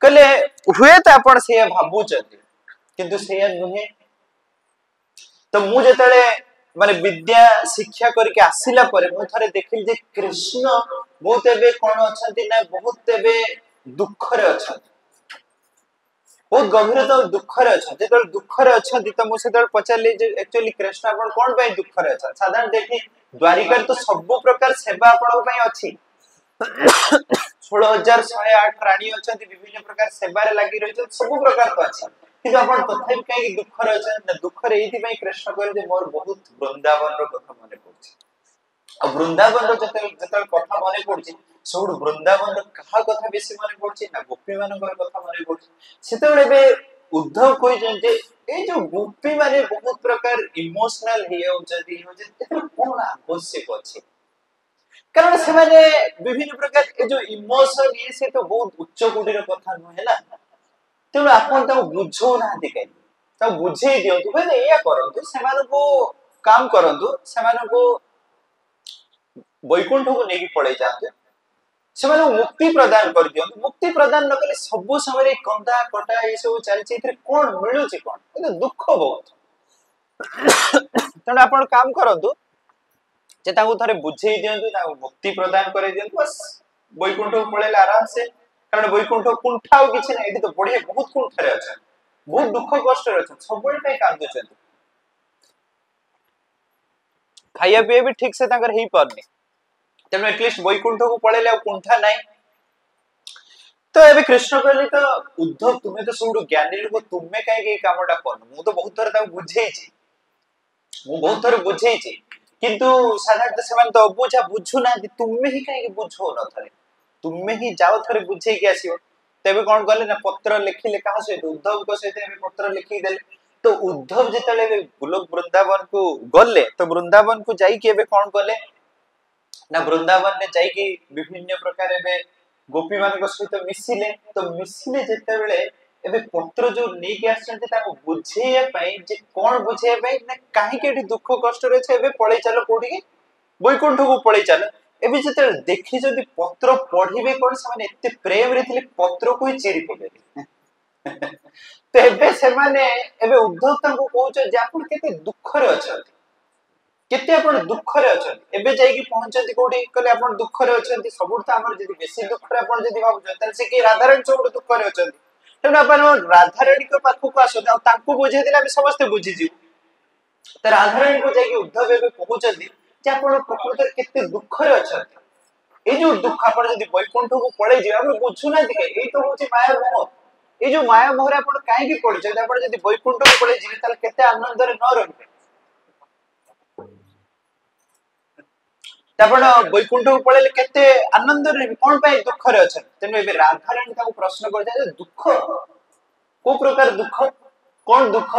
कले हुए त आपण से भाबु चती किंतु से नुहे तो मु जेतले माने विद्या शिक्षा करके आसिला परे मु थरे देखिल जे कृष्ण बहुत एबे कोन अछंती ना बहुत एबे दुख रे अछंती बहुत गंभीरता दुख रे अछंती जेतले दुख रे अछंती त मु सेतले पचारली जे एक्चुअली कृष्ण आपण कोन पय दुख रे अछन साधारण देखि द्वारिका तो सब प्रकार सेवा आपण पय अछि 16108 रानी अछंती विभिन्न प्रकार सेवा रे लागि रहि सब प्रकार तो अछि କିନ୍ତୁ ଆପଣ ତଥାପି କାହିଁକି ଦୁଃଖରେ ଅଛନ୍ତି ନା ଦୁଃଖରେ ଏଇଥିପାଇଁ कृष्ण କହିଲେ ଯେ ମୋର ବହୁତ ବୃନ୍ଦାବନର କଥା ମନେ ପଡୁଛି ଆଉ ବୃନ୍ଦାବନର ଯେତେବେଳେ କଥା ମନେ ପଡୁଛି ସବୁଠୁ ବୃନ୍ଦାବନର କାହା କଥା ବେଶୀ ମନେ ପଡୁଛି ନା ଗୋପୀ ମାନଙ୍କର କଥା ମନେ ପଡୁଛି ସେତେବେଳେ ଏବେ ଉଦ୍ଧବ କହିଛନ୍ତି ଏଇ ଯୋଉ ଗୋପୀ ମାନେ ବହୁତ ପ୍ରକାର ଇମୋସନାଲ ହେଇଯାଉଛନ୍ତି ଏଥିରେ କଣ ଆବଶ୍ୟକ ଅଛି କାରଣ ସେମାନେ ବିଭିନ୍ନ ପ୍ରକାର ଏ ଯୋଉ ଇମୋସନ ସେ ତ ବହୁତ ଉଚ୍ଚ କୋଟିର କଥା ନୁହେଁ ନା ତେଣୁ ଆପଣ ତାକୁ ବୁଝଉନାହାନ୍ତି କାହିଁକି ତାକୁ ବୁଝେଇ ଦିଅନ୍ତୁ ମାନେ ଏଇଆ କରନ୍ତୁ ସେମାନଙ୍କୁ କାମ କରନ୍ତୁ ସେମାନଙ୍କୁ ବୈକୁଣ୍ଠକୁ ନେଇକି ପଳେଇ ଯାଆନ୍ତୁ ସେମାନଙ୍କୁ ମୁକ୍ତି ପ୍ରଦାନ କରିଦିଅନ୍ତୁ ମୁକ୍ତି ପ୍ରଦାନ ନ କଲେ ସବୁ ସମୟରେ କନ୍ଦା କଟା ଏ ସବୁ ଚାଲିଛି ଏଥିରେ କଣ ମିଳୁଛି କଣ କିନ୍ତୁ ଦୁଃଖ ବହୁତ ତେଣୁ ଆପଣ କାମ କରନ୍ତୁ ଯେ ତାଙ୍କୁ ଥରେ ବୁଝେଇ ଦିଅନ୍ତୁ ତାଙ୍କୁ ମୁକ୍ତି ପ୍ରଦାନ କରି ଦିଅନ୍ତୁ ବସ୍ ବୈକୁଣ୍ଠକୁ ପଳେଇଲେ ଆରାମସେ କାରଣ ବୈକୁଣ୍ଠ କୁଣ୍ଠ ଆଉ କିଛି ନାହିଁ ଏଠି ତ ବଢିଆ ବହୁତ କୁଣ୍ଠରେ ଅଛନ୍ତି ବହୁତ ଦୁଃଖ କଷ୍ଟରେ ଅଛନ୍ତି ସବୁବେଳେ ପାଇଁ କାନ୍ଦୁଛନ୍ତି ଖାଇବା ପିଇବା ବି ଠିକ ସେ ତାଙ୍କର ହେଇପାରୁନି ତେଣୁ ଏଟଲିଷ୍ଟ ବୈକୁଣ୍ଠକୁ ପଳେଇଲେ ଆଉ କୁଣ୍ଠା ନାହିଁ ତ ଏବେ କୃଷ୍ଣ କହିଲେ ତ ଉଦ୍ଧବ ତୁମେ ତ ସବୁଠୁ ଜ୍ଞାନୀ ଲୋକ ତୁମେ କାହିଁକି ଏଇ କାମଟା କରୁନ ମୁଁ ତ ବହୁତ ଥର ତାକୁ ବୁଝେଇଛି ମୁଁ ବହୁତ ଥର ବୁଝେଇଛି କିନ୍ତୁ ସାଧାରଣତଃ ସେମାନେ ତ ଅବୁଝା ବୁଝୁନାହାନ୍ତି ତୁମେ ହିଁ କାହିଁକି ବୁଝଉନ ଥରେ ତୁମେ ହିଁ ଯାଅ ଥରେ ବୁଝେଇକି ଆସିବ ତେବେ କଣ କଲେ ନା ପତ୍ର ଲେଖିଲେ କାହା ସହିତ ଉଦ୍ଧବଙ୍କ ସହିତ ଏବେ ପତ୍ର ଲେଖିକି ଦେଲେ ତ ଉଦ୍ଧବ ଯେତେବେଳେ ଗୋଲୋକ ବୃନ୍ଦାବନକୁ ଗଲେ ତ ବୃନ୍ଦାବନକୁ ଯାଇକି ଏବେ କଣ କଲେ ନା ବୃନ୍ଦାବନରେ ଯାଇକି ବିଭିନ୍ନ ପ୍ରକାର ଏବେ ଗୋପୀ ମାନଙ୍କ ସହିତ ମିଶିଲେ ତ ମିଶିଲେ ଯେତେବେଳେ ଏବେ ପତ୍ର ଯୋଉ ନେଇକି ଆସିଛନ୍ତି ତାଙ୍କୁ ବୁଝେଇବା ପାଇଁ ଯେ କଣ ବୁଝେଇବା ପାଇଁ ନା କାହିଁକି ଏଠି ଦୁଃଖ କଷ୍ଟରେ ଅଛି ଏବେ ପଳେଇ ଚାଲ କୋଉଠିକି ବୈକୁଣ୍ଠକୁ ପଳେଇ ଚାଲ ଏବେ ଯେତେବେଳେ ଦେଖିଛନ୍ତି ପତ୍ର ପଢିବେ କଣ ସେମାନେ ଏତେ ପ୍ରେମରେ ଥିଲେ ପତ୍ରକୁ ହିଁ ଚିରି ପକେଇଲେ ତ ଏବେ ସେମାନେ ଏବେ ଉଦ୍ଧବ ତାଙ୍କୁ କହୁଛନ୍ତି ଯେ ଆପଣ କେତେ ଦୁଃଖରେ ଅଛନ୍ତି କେତେ ଆପଣ ଦୁଃଖରେ ଅଛନ୍ତି ଏବେ ଯାଇକି ପହଞ୍ଚନ୍ତି କୋଉଠି କହିଲେ ଆପଣ ଦୁଃଖରେ ଅଛନ୍ତି ସବୁଠୁ ତ ଆମର ଯଦି ବେଶୀ ଦୁଃଖରେ ଆପଣ ଯଦି ଭାବୁଛନ୍ତି ତାହେଲେ ସେ କି ରାଧାରାଣୀ ସବୁଠୁ ଦୁଃଖରେ ଅଛନ୍ତି ତେଣୁ ଆପଣ ରାଧାରାଣୀଙ୍କ ପାଖକୁ ଆସନ୍ତି ଆଉ ତାଙ୍କୁ ବୁଝେଇ ଦେଲେ ଆମେ ସମସ୍ତେ ବୁଝିଯିବୁ ତ ରାଧାରାଣୀଙ୍କୁ ଯାଇକି ଉଦ୍ଧବ ଏବେ କହୁଛନ୍ତି ଯେ ଆପଣ ପ୍ରକୃତରେ କେତେ ଦୁଃଖରେ ଅଛନ୍ତି ଏଇ ଯୋଉ ଦୁଃଖ ଆପଣ ଯଦି ବୈକୁଣ୍ଠକୁ ପଳେଇ ଯିବେ ଆପଣ ବୁଝୁନାହାନ୍ତି କାହିଁକି ଏଇ ତ ହଉଛି ମାୟା ମୋହ ଏଇ ଯୋଉ ମାୟା ମୋହରେ ଆପଣ କାହିଁକି ପଡିଛନ୍ତି ଆପଣ ଯଦି ବୈକୁଣ୍ଠକୁ ପଳେଇ ଯିବେ ତାହେଲେ କେତେ ଆନନ୍ଦରେ ନ ରହିବେ ଆପଣ ବୈକୁଣ୍ଠକୁ ପଳେଇଲେ କେତେ ଆନନ୍ଦରେ କଣ ପାଇଁ ଦୁଃଖରେ ଅଛନ୍ତି ତେଣୁ ଏବେ ରାଧାରାଣୀ ତାଙ୍କୁ ପ୍ରଶ୍ନ କରିଥାଏ ଦୁଃଖ କୋଉ ପ୍ରକାର ଦୁଃଖ କଣ ଦୁଃଖ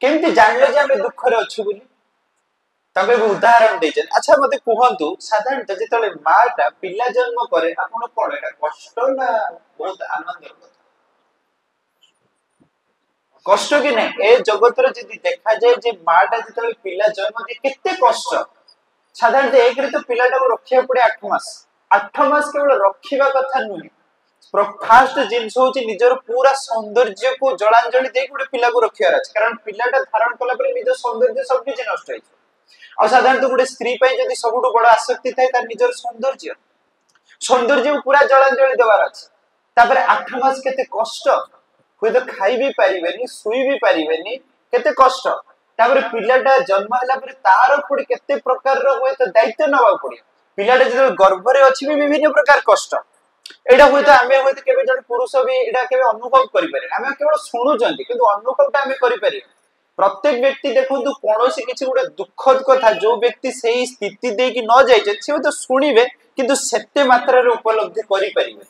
କେମିତି ଜାଣିଲେ ଯେ ଆମେ ଦୁଃଖରେ ଅଛୁ ବୋଲି ତାଙ୍କୁ ଏବେ ଉଦାହରଣ ଦେଇଛନ୍ତି ଆଚ୍ଛା ମତେ କୁହନ୍ତୁ ସାଧାରଣତଃ ଯେତେବେଳେ ମାଟା ପିଲା ଜନ୍ମ କରେ ଆପଣ କଣ ଏଟା କଷ୍ଟ ନା ବହୁତ ଆନନ୍ଦର କଥା କଷ୍ଟ କି ନାହିଁ ଏ ଜଗତରେ ଯଦି ଦେଖାଯାଏ ଯେ ମାଟା ଯେତେବେଳେ ପିଲା ଜନ୍ମ ଦିଏ କେତେ କଷ୍ଟ ସାଧାରଣତଃ ଏକରେ ତ ପିଲାଟାକୁ ରଖିବାକୁ ପଡେ 8 ମାସ 8 ମାସ କେବଳ ରଖିବା କଥା ନୁହେଁ ଫାଷ୍ଟ ଜିନିଷ ହଉଛି ନିଜର ପୁରା ସୌନ୍ଦର୍ଯ୍ୟକୁ ଜଳାଞ୍ଜଳି ଦେଇକି ଗୋଟେ ପିଲାକୁ ରଖିବାର ଅଛି କାରଣ ପିଲାଟା ଧାରଣ କଲା ପରେ ନିଜ ସୌନ୍ଦର୍ଯ୍ୟ ସବୁ କିଛି ନଷ୍ଟ ହେଇଯିବ ଆଉ ସାଧାରଣତଃ ଗୋଟେ ସ୍ତ୍ରୀ ପାଇଁ ଯଦି ସବୁଠୁ ବଡ ଆସକ୍ତି ଥାଏ ତାର ନିଜର ସୌନ୍ଦର୍ଯ୍ୟକୁ ପୁରା ଜଳାଞ୍ଜଳି ଦେବାର ଅଛି ତାପରେ 8 ମାସ କେତେ କଷ୍ଟ ହୁଏତ ଖାଇ ବି ପାରିବେନି ଶୋଇ ବି ପାରିବେନି କେତେ କଷ୍ଟ ତାପରେ ପିଲାଟା ଜନ୍ମ ହେଲା ପରେ ତାର ପୁଣି କେତେ ପ୍ରକାରର ହୁଏତ ଦାୟିତ୍ୱ ନେବାକୁ ପଡିବ ପିଲାଟା ଯେତେବେଳେ ଗର୍ଭରେ ଅଛି ବି ବିଭିନ୍ନ ପ୍ରକାର କଷ୍ଟ ଏଇଟା ହୁଏତ ଆମେ ହୁଏତ କେବେ ଜଣେ ପୁରୁଷ ବି ଏଇଟା କେବେ ଅନୁଭବ କରିପାରିବେ ଆମେ କେବଳ ଶୁଣୁଛନ୍ତି କିନ୍ତୁ ଅନୁଭବଟା ଆମେ କରିପାରିବା ପ୍ରତ୍ୟେକ ବ୍ୟକ୍ତି ଦେଖନ୍ତୁ କୌଣସି କିଛି ଗୋଟେ ଦୁଃଖଦ କଥା ଯୋଉ ବ୍ୟକ୍ତି ସେଇ ସ୍ଥିତି ଦେଇକି ନ ଯାଇଛନ୍ତି ସେ ହୁଏତ ଶୁଣିବେ କିନ୍ତୁ ସେତେ ମାତ୍ରାରେ ଉପଲବ୍ଧି କରିପାରିବେ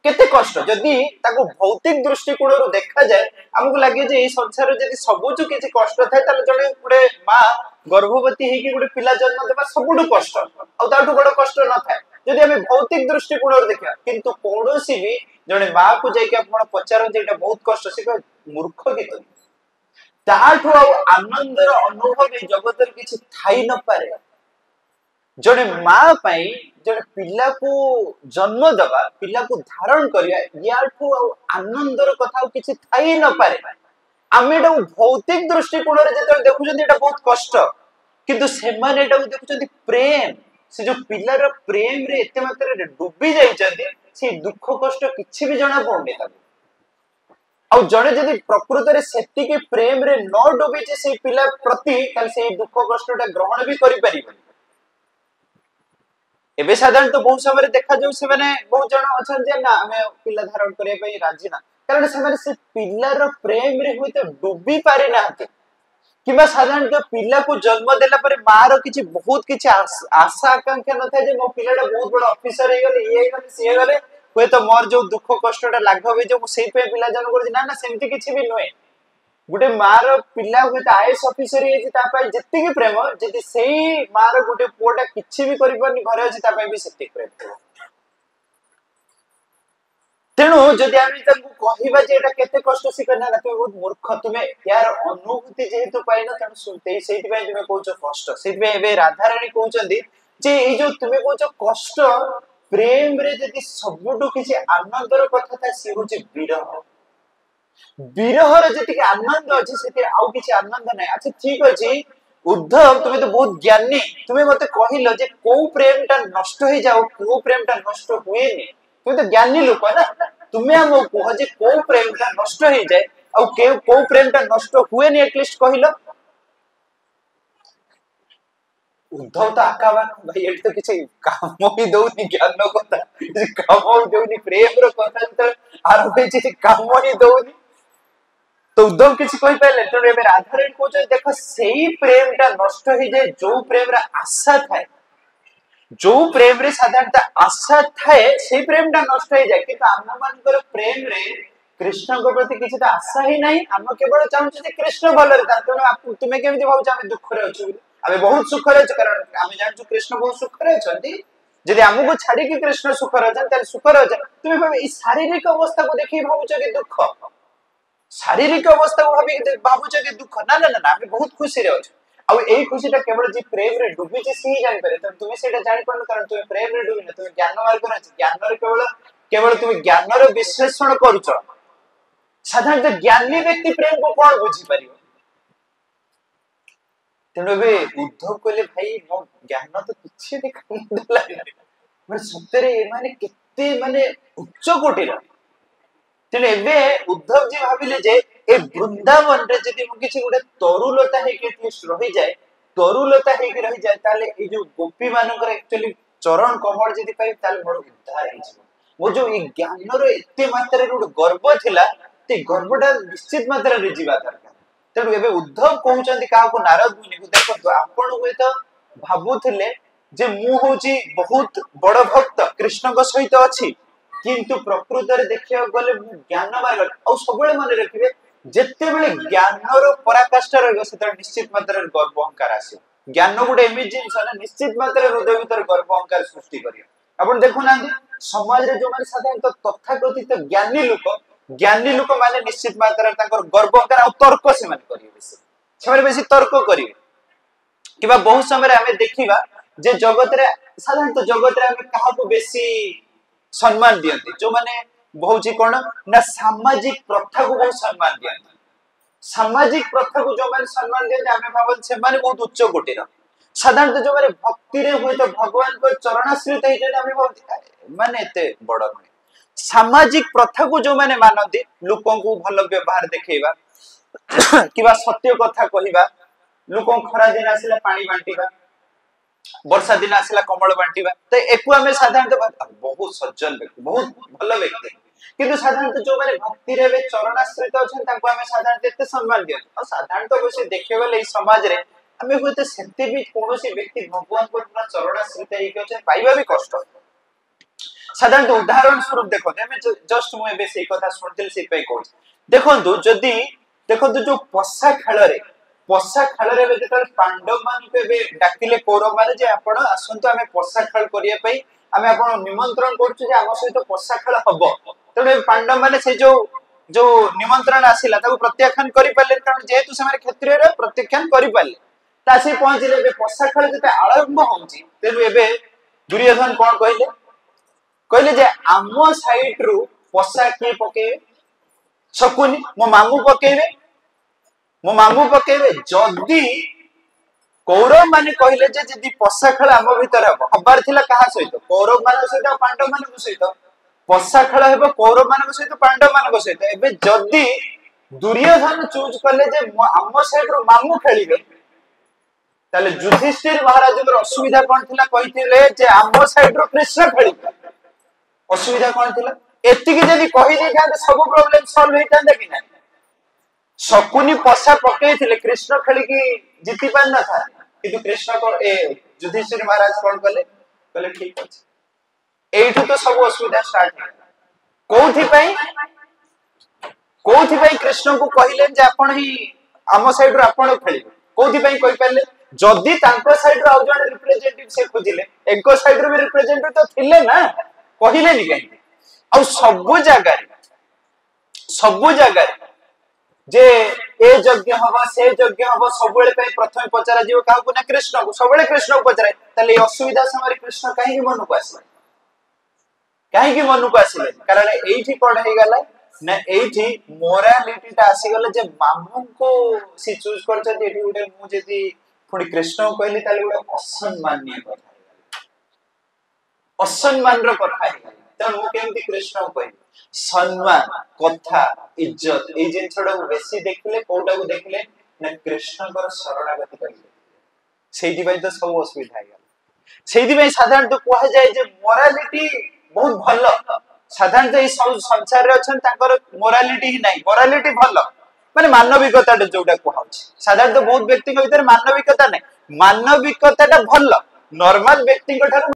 କେତେ କଷ୍ଟ ଯଦି ତାକୁ ଭୌତିକ ଦୃଷ୍ଟିକୋଣରୁ ଦେଖାଯାଏ ଆମକୁ ଲାଗେ ଯେ ଏଇ ସଂସାରରେ ଯଦି ସବୁଠୁ କିଛି କଷ୍ଟ ଥାଏ ତାହେଲେ ଜଣେ ଗୋଟେ ମା ଗର୍ଭବତୀ ହେଇକି ଗୋଟେ ପିଲା ଜନ୍ମ ଦେବା ସବୁଠୁ କଷ୍ଟ ଆଉ ତାଠୁ ବଡ କଷ୍ଟ ନଥାଏ ଯଦି ଆମେ ଭୌତିକ ଦୃଷ୍ଟିକୋଣରୁ ଦେଖିବା କିନ୍ତୁ କୌଣସି ବି ଜଣେ ମା କୁ ଯାଇକି ଆପଣ ପଚାରନ୍ତି ଏଇଟା ବହୁତ କଷ୍ଟ ସେ କହେ ମୂର୍ଖ କି ତୁମେ ତାଠୁ ଆଉ ଆନନ୍ଦର ଅନୁଭବ ଏଇ ଜଗତରେ କିଛି ଥାଇ ନପାରେ ଜଣେ ମା ପାଇଁ ଜଣେ ପିଲାକୁ ଜନ୍ମ ଦେବା ପିଲାକୁ ଧାରଣ କରିବା ୟାଠୁ ଆଉ ଆନନ୍ଦର କଥା ଆଉ କିଛି ଥାଇ ନପାରେ ଆମେ ଏଟାକୁ ଭୌତିକ ଦୃଷ୍ଟିକୋଣରେ ଯେତେବେଳେ ଦେଖୁଛନ୍ତି ଏଟା ବହୁତ କଷ୍ଟ କିନ୍ତୁ ସେମାନେ ଏଟାକୁ ଦେଖୁଛନ୍ତି ପ୍ରେମ ସେ ଯୋଉ ପିଲାର ପ୍ରେମରେ ଏତେ ମାତ୍ରାରେ ଡୁବି ଯାଇଛନ୍ତି ସେ ଦୁଃଖ କଷ୍ଟ କିଛି ବି ଜଣା ପଡୁନି ତାକୁ ଆଉ ଜଣେ ଯଦି ପ୍ରକୃତରେ ସେତିକି ପ୍ରେମରେ ନ ଡୁବିଛି ସେଇ ପିଲା ପ୍ରତି ତାହେଲେ ସେଇ ଦୁଃଖ କଷ୍ଟଟା ଗ୍ରହଣ ବି କରିପାରିବନି एबे साधारणतः बहुत समय देखा जाऊ से माने बहुत जन अछन जे ना हमें पिला धारण करे पई राजी ना कारण से माने से पिल्लार प्रेम रे होय तो डूबी पारे ना किबा साधारणतः पिला को जन्म देला पर मार किछि बहुत किछि आशा आकांक्षा न था जे मो पिलाटा बहुत बड़ ऑफिसर हे गले ये गले से गले होय तो मोर जो दुख कष्टटा लाघव हे जो सेई पे पिला जन्म कर ना ना सेमति किछि भी नय गुटे मार पिला होय तो आईएएस ऑफिसर हे ता पय जत्ति के प्रेम जति सेई मार गुटे पोटा किछि भी करि परनी घरे अछि ता पय भी सेति प्रेम तेणु जदि आमी तंकु कहिबा जे एटा केते कष्ट सिकना ना तुम बहुत मूर्ख तुमे यार अनुभूति जेहेतु पाइना तण सुनते सेति पय तुमे कहउछ कष्ट सेति पय एबे राधा रानी कहउचंदी जे ए जो तुमे कहउछ कष्ट प्रेम रे जदि सबुटु किछि आनंदर कथा था से होचे विरह विरहर जति आनंद अछि सेति आउ किछि आनंद नै अच्छा ठीक अछि उद्धव तुमे तो बहुत ज्ञानी तुमे मते कहिलो जे को प्रेमटा नष्ट हो जाओ को प्रेमटा नष्ट हुएनी तुमे तो ज्ञानी लोक ना तुमे हम कह जे को प्रेमटा नष्ट हो जाए आ को प्रेमटा नष्ट हुएनी एटलीस्ट कहिलो उद्धव तो आकावा भाई एट तो किछि काम ही दउनी ज्ञान कथा काम ही दउनी प्रेम रो कथा तो आरो किछि काम ही दउनी तो उद्धव किछि कहि पले तो एबे राधारानी कहै देखो सेही प्रेमटा नष्ट हो जाए जो प्रेम रा आशा थाए जो प्रेम रे साधारणतः आशा थाए से प्रेमटा नष्ट हो जाए किंतु हम मानकर प्रेम रे कृष्ण को प्रति किछि तो आशा ही नहीं हम केवल चाहू जे कृष्ण भले रे तातो तुमे केमिति भाउ हम दुख रे अछु आबे बहुत सुख रे कारण हम जानछु कृष्ण बहुत सुख रे अछंती जदि हमको छाडी कि कृष्ण सुख रे अछन त सुख रे अछन तुमे भाबे ई शारीरिक अवस्था को देखि भाबुछ कि दुख शारीरिक अवस्था को भाबुछ कि दुख ना ना ना हम बहुत खुशी रे अछु आ एई खुशीटा केवल जे प्रेम रे डुबी जे सी जानि पारे त तुमे सेटा जानि पन कारण तुमे प्रेम रे डुबी न तुमे ज्ञान मार्ग रे ज्ञान रे केवल तुमे ज्ञान रे विश्लेषण करूछ साधारणतः ज्ञानी व्यक्ति प्रेम को कोन बुझी परियो तेणु बे उद्धव कहले भाई मो ज्ञान तो किछि भी काम देला माने सत्ୟରେ माने केते माने उच्च कोटिर तेणु एबे उद्धव जी भाबिले जे ए वृंदावन रे जदि मो किछि गुडे तरुलता हे के रहि जाय तरुलता हे के रहि जाय ताले ए जो गोपी मानकर एक्चुअली चरण कमल जदि पाइ ताले मोर उद्धार हे मो जो ए ज्ञान रो एते मात्रा रे गर्व थिला ते गर्वटा निश्चित मात्रा रे जीवा दरकार तेणु एबे उद्धव कहउचंदी का को नारद मुनि को देखो आपण होय तो भाबुथिले जे मु होची बहुत बड़ भक्त कृष्ण को सहित अछि किंतु प्रकृत रे देखिया गले मु ज्ञान मार्ग आ सबले मन रखिबे जत्ते बेले ज्ञान रो पराकाष्ठा रहबो सेता निश्चित मात्रा रे गर्व अहंकार आसी ज्ञान गुडे इमेजिन सने निश्चित मात्रा रे हृदय भीतर गर्व अहंकार सृष्टि करियो आपण देखु ना समाज रे जो माने साधारणतः तथाकथित ज्ञानी लोक माने निश्चित मात्रा ताकर गर्व अहंकार आ तर्क से माने करिवे से माने बेसी तर्क करिवे किबा बहुत समय रे हमें देखिबा जे जगत रे साधारणतः जगत रे हमें काहा को बेसी सम्मान दियंती जो माने बहुची कोन ना सामाजिक प्रथा को बहुत सम्मान दियंती सामाजिक प्रथा को जो माने सम्मान दियंती हमें भाबन से माने बहुत उच्च कोटिर साधारणतः जो माने भक्ति रे होय तो भगवान को चरणाश्रित हे जे हमें बहुत माने एते बड़ नय सामाजिक प्रथा को जो माने मानती लोकों को भल व्यवहार देखैबा किबा सत्य कथा कहिबा लोकों खरा दिन आसिला पानी बांटीबा वर्षा दिन आसिला कमल बांटीबा त एकु हमें साधारणतः बहुत सज्जन व्यक्ति बहुत भल व्यक्ति किंतु साधारणतः जो माने भक्ति रे वे चरणाश्रित अछन ताको हमें साधारणतः एते सम्मान दियन और साधारणतः बसे देखे गले ई समाज रे हमें होते सेते भी कोनोसी व्यक्ति भगवान को पूरा चरणाश्रित हे के अछन पाइबा भी कष्ट साधारणतः उदाहरण स्वरूप देखो हमें जस्ट मु एबे सेई कथा सुनतिल से पे कहू देखंतु जदी देखंतु जो पस्सा खेल रे जेतल पांडव मान के बे डाकिले कौरव माने जे आपण आसंतु हमें पस्सा खेल करिया पई हमें आपण निमंत्रण करछु जे हम सहित पस्सा खेल हबो तने पांडव माने से जो निमंत्रण आसिला ताको प्रत्याख्यान करि पाले कारण जेहेतु से माने क्षत्रिय रे प्रत्याख्यान करि पाले तासी पहुंचले बे पस्सा खेल जते आरंभ होउची तेनु एबे दुर्योधन कोन कहले जे आमो साइड रु पस्सा के पके शकुनी मो मामू पकेबे जदी कौरव माने कहले जे जदी पस्सा खेल आम भीतर हबार थिला कहा सहित कौरव मान सहित पांडव मान सहित पस्सा खेल हेबो कौरव मान सहित पांडव मान सहित एबे जदी दुर्योधन चूज करले जे आम साइड रु मामू खेलिबे ताले युधिष्ठिर महाराज असुविधा कौन थिला कहिथिले जे आम साइड रो कृष्ण खेली असुविधा कौन थिला एतिकी जदी कहि दे थांते सब प्रॉब्लम सॉल्व हेतांदा कि ना शकुनी पसा पकेइथिले कृष्ण खेली की जीति पान न था किंतु कृष्ण को ए युधिष्ठिर महाराज कौन कले कले ठीक अछि एठु तो सब असुविधा स्टार्ट है कोथि पई कृष्ण को कहिले जे आपण ही आम साइड रो आपण खेलिबे कोथि पई कहि परले जदी तांको साइड रो जण रिप्रेजेंटेटिव से खोजिले एको साइड रो भी रिप्रेजेंटेटिव तो थिले ना कहिले नि काई आ सब जगह जे ए यज्ञ हवा से यज्ञ हवा सबले पई प्रथम पचरा जीव काहू को ना कृष्ण को सबले कृष्ण को पचराय तले असुविधा समय कृष्ण काहे मन को आसिले कारण एठी कोड हे गला ना एठी मोरालिटी ता आसी गला जे मामू को सी चूज करछ एठी उडे मु जदी पुनी कृष्ण को कहली ताले उडे असम्माननीय कथा असम्मान रो कथा हे त मु केमति कृष्ण को कहली सम्मान कथा इज्जत ए जिन छडा बेसी देखले कोडा को देखले ना कृष्ण को शरणागति करले सेही भाई तो सब असुविधा हे गला सेही भाई साधारण तो कहा जाय जे मोरालिटी बहुत भलो साधारण तो सब संसार रे अछन ताकर मोरालिटी ही नाही मोरालिटी भलो माने मानविकता जोटा कहउछ साधारण तो बहुत व्यक्ति के भीतर मानविकता नाही मानविकता भलो नॉर्मल व्यक्ति को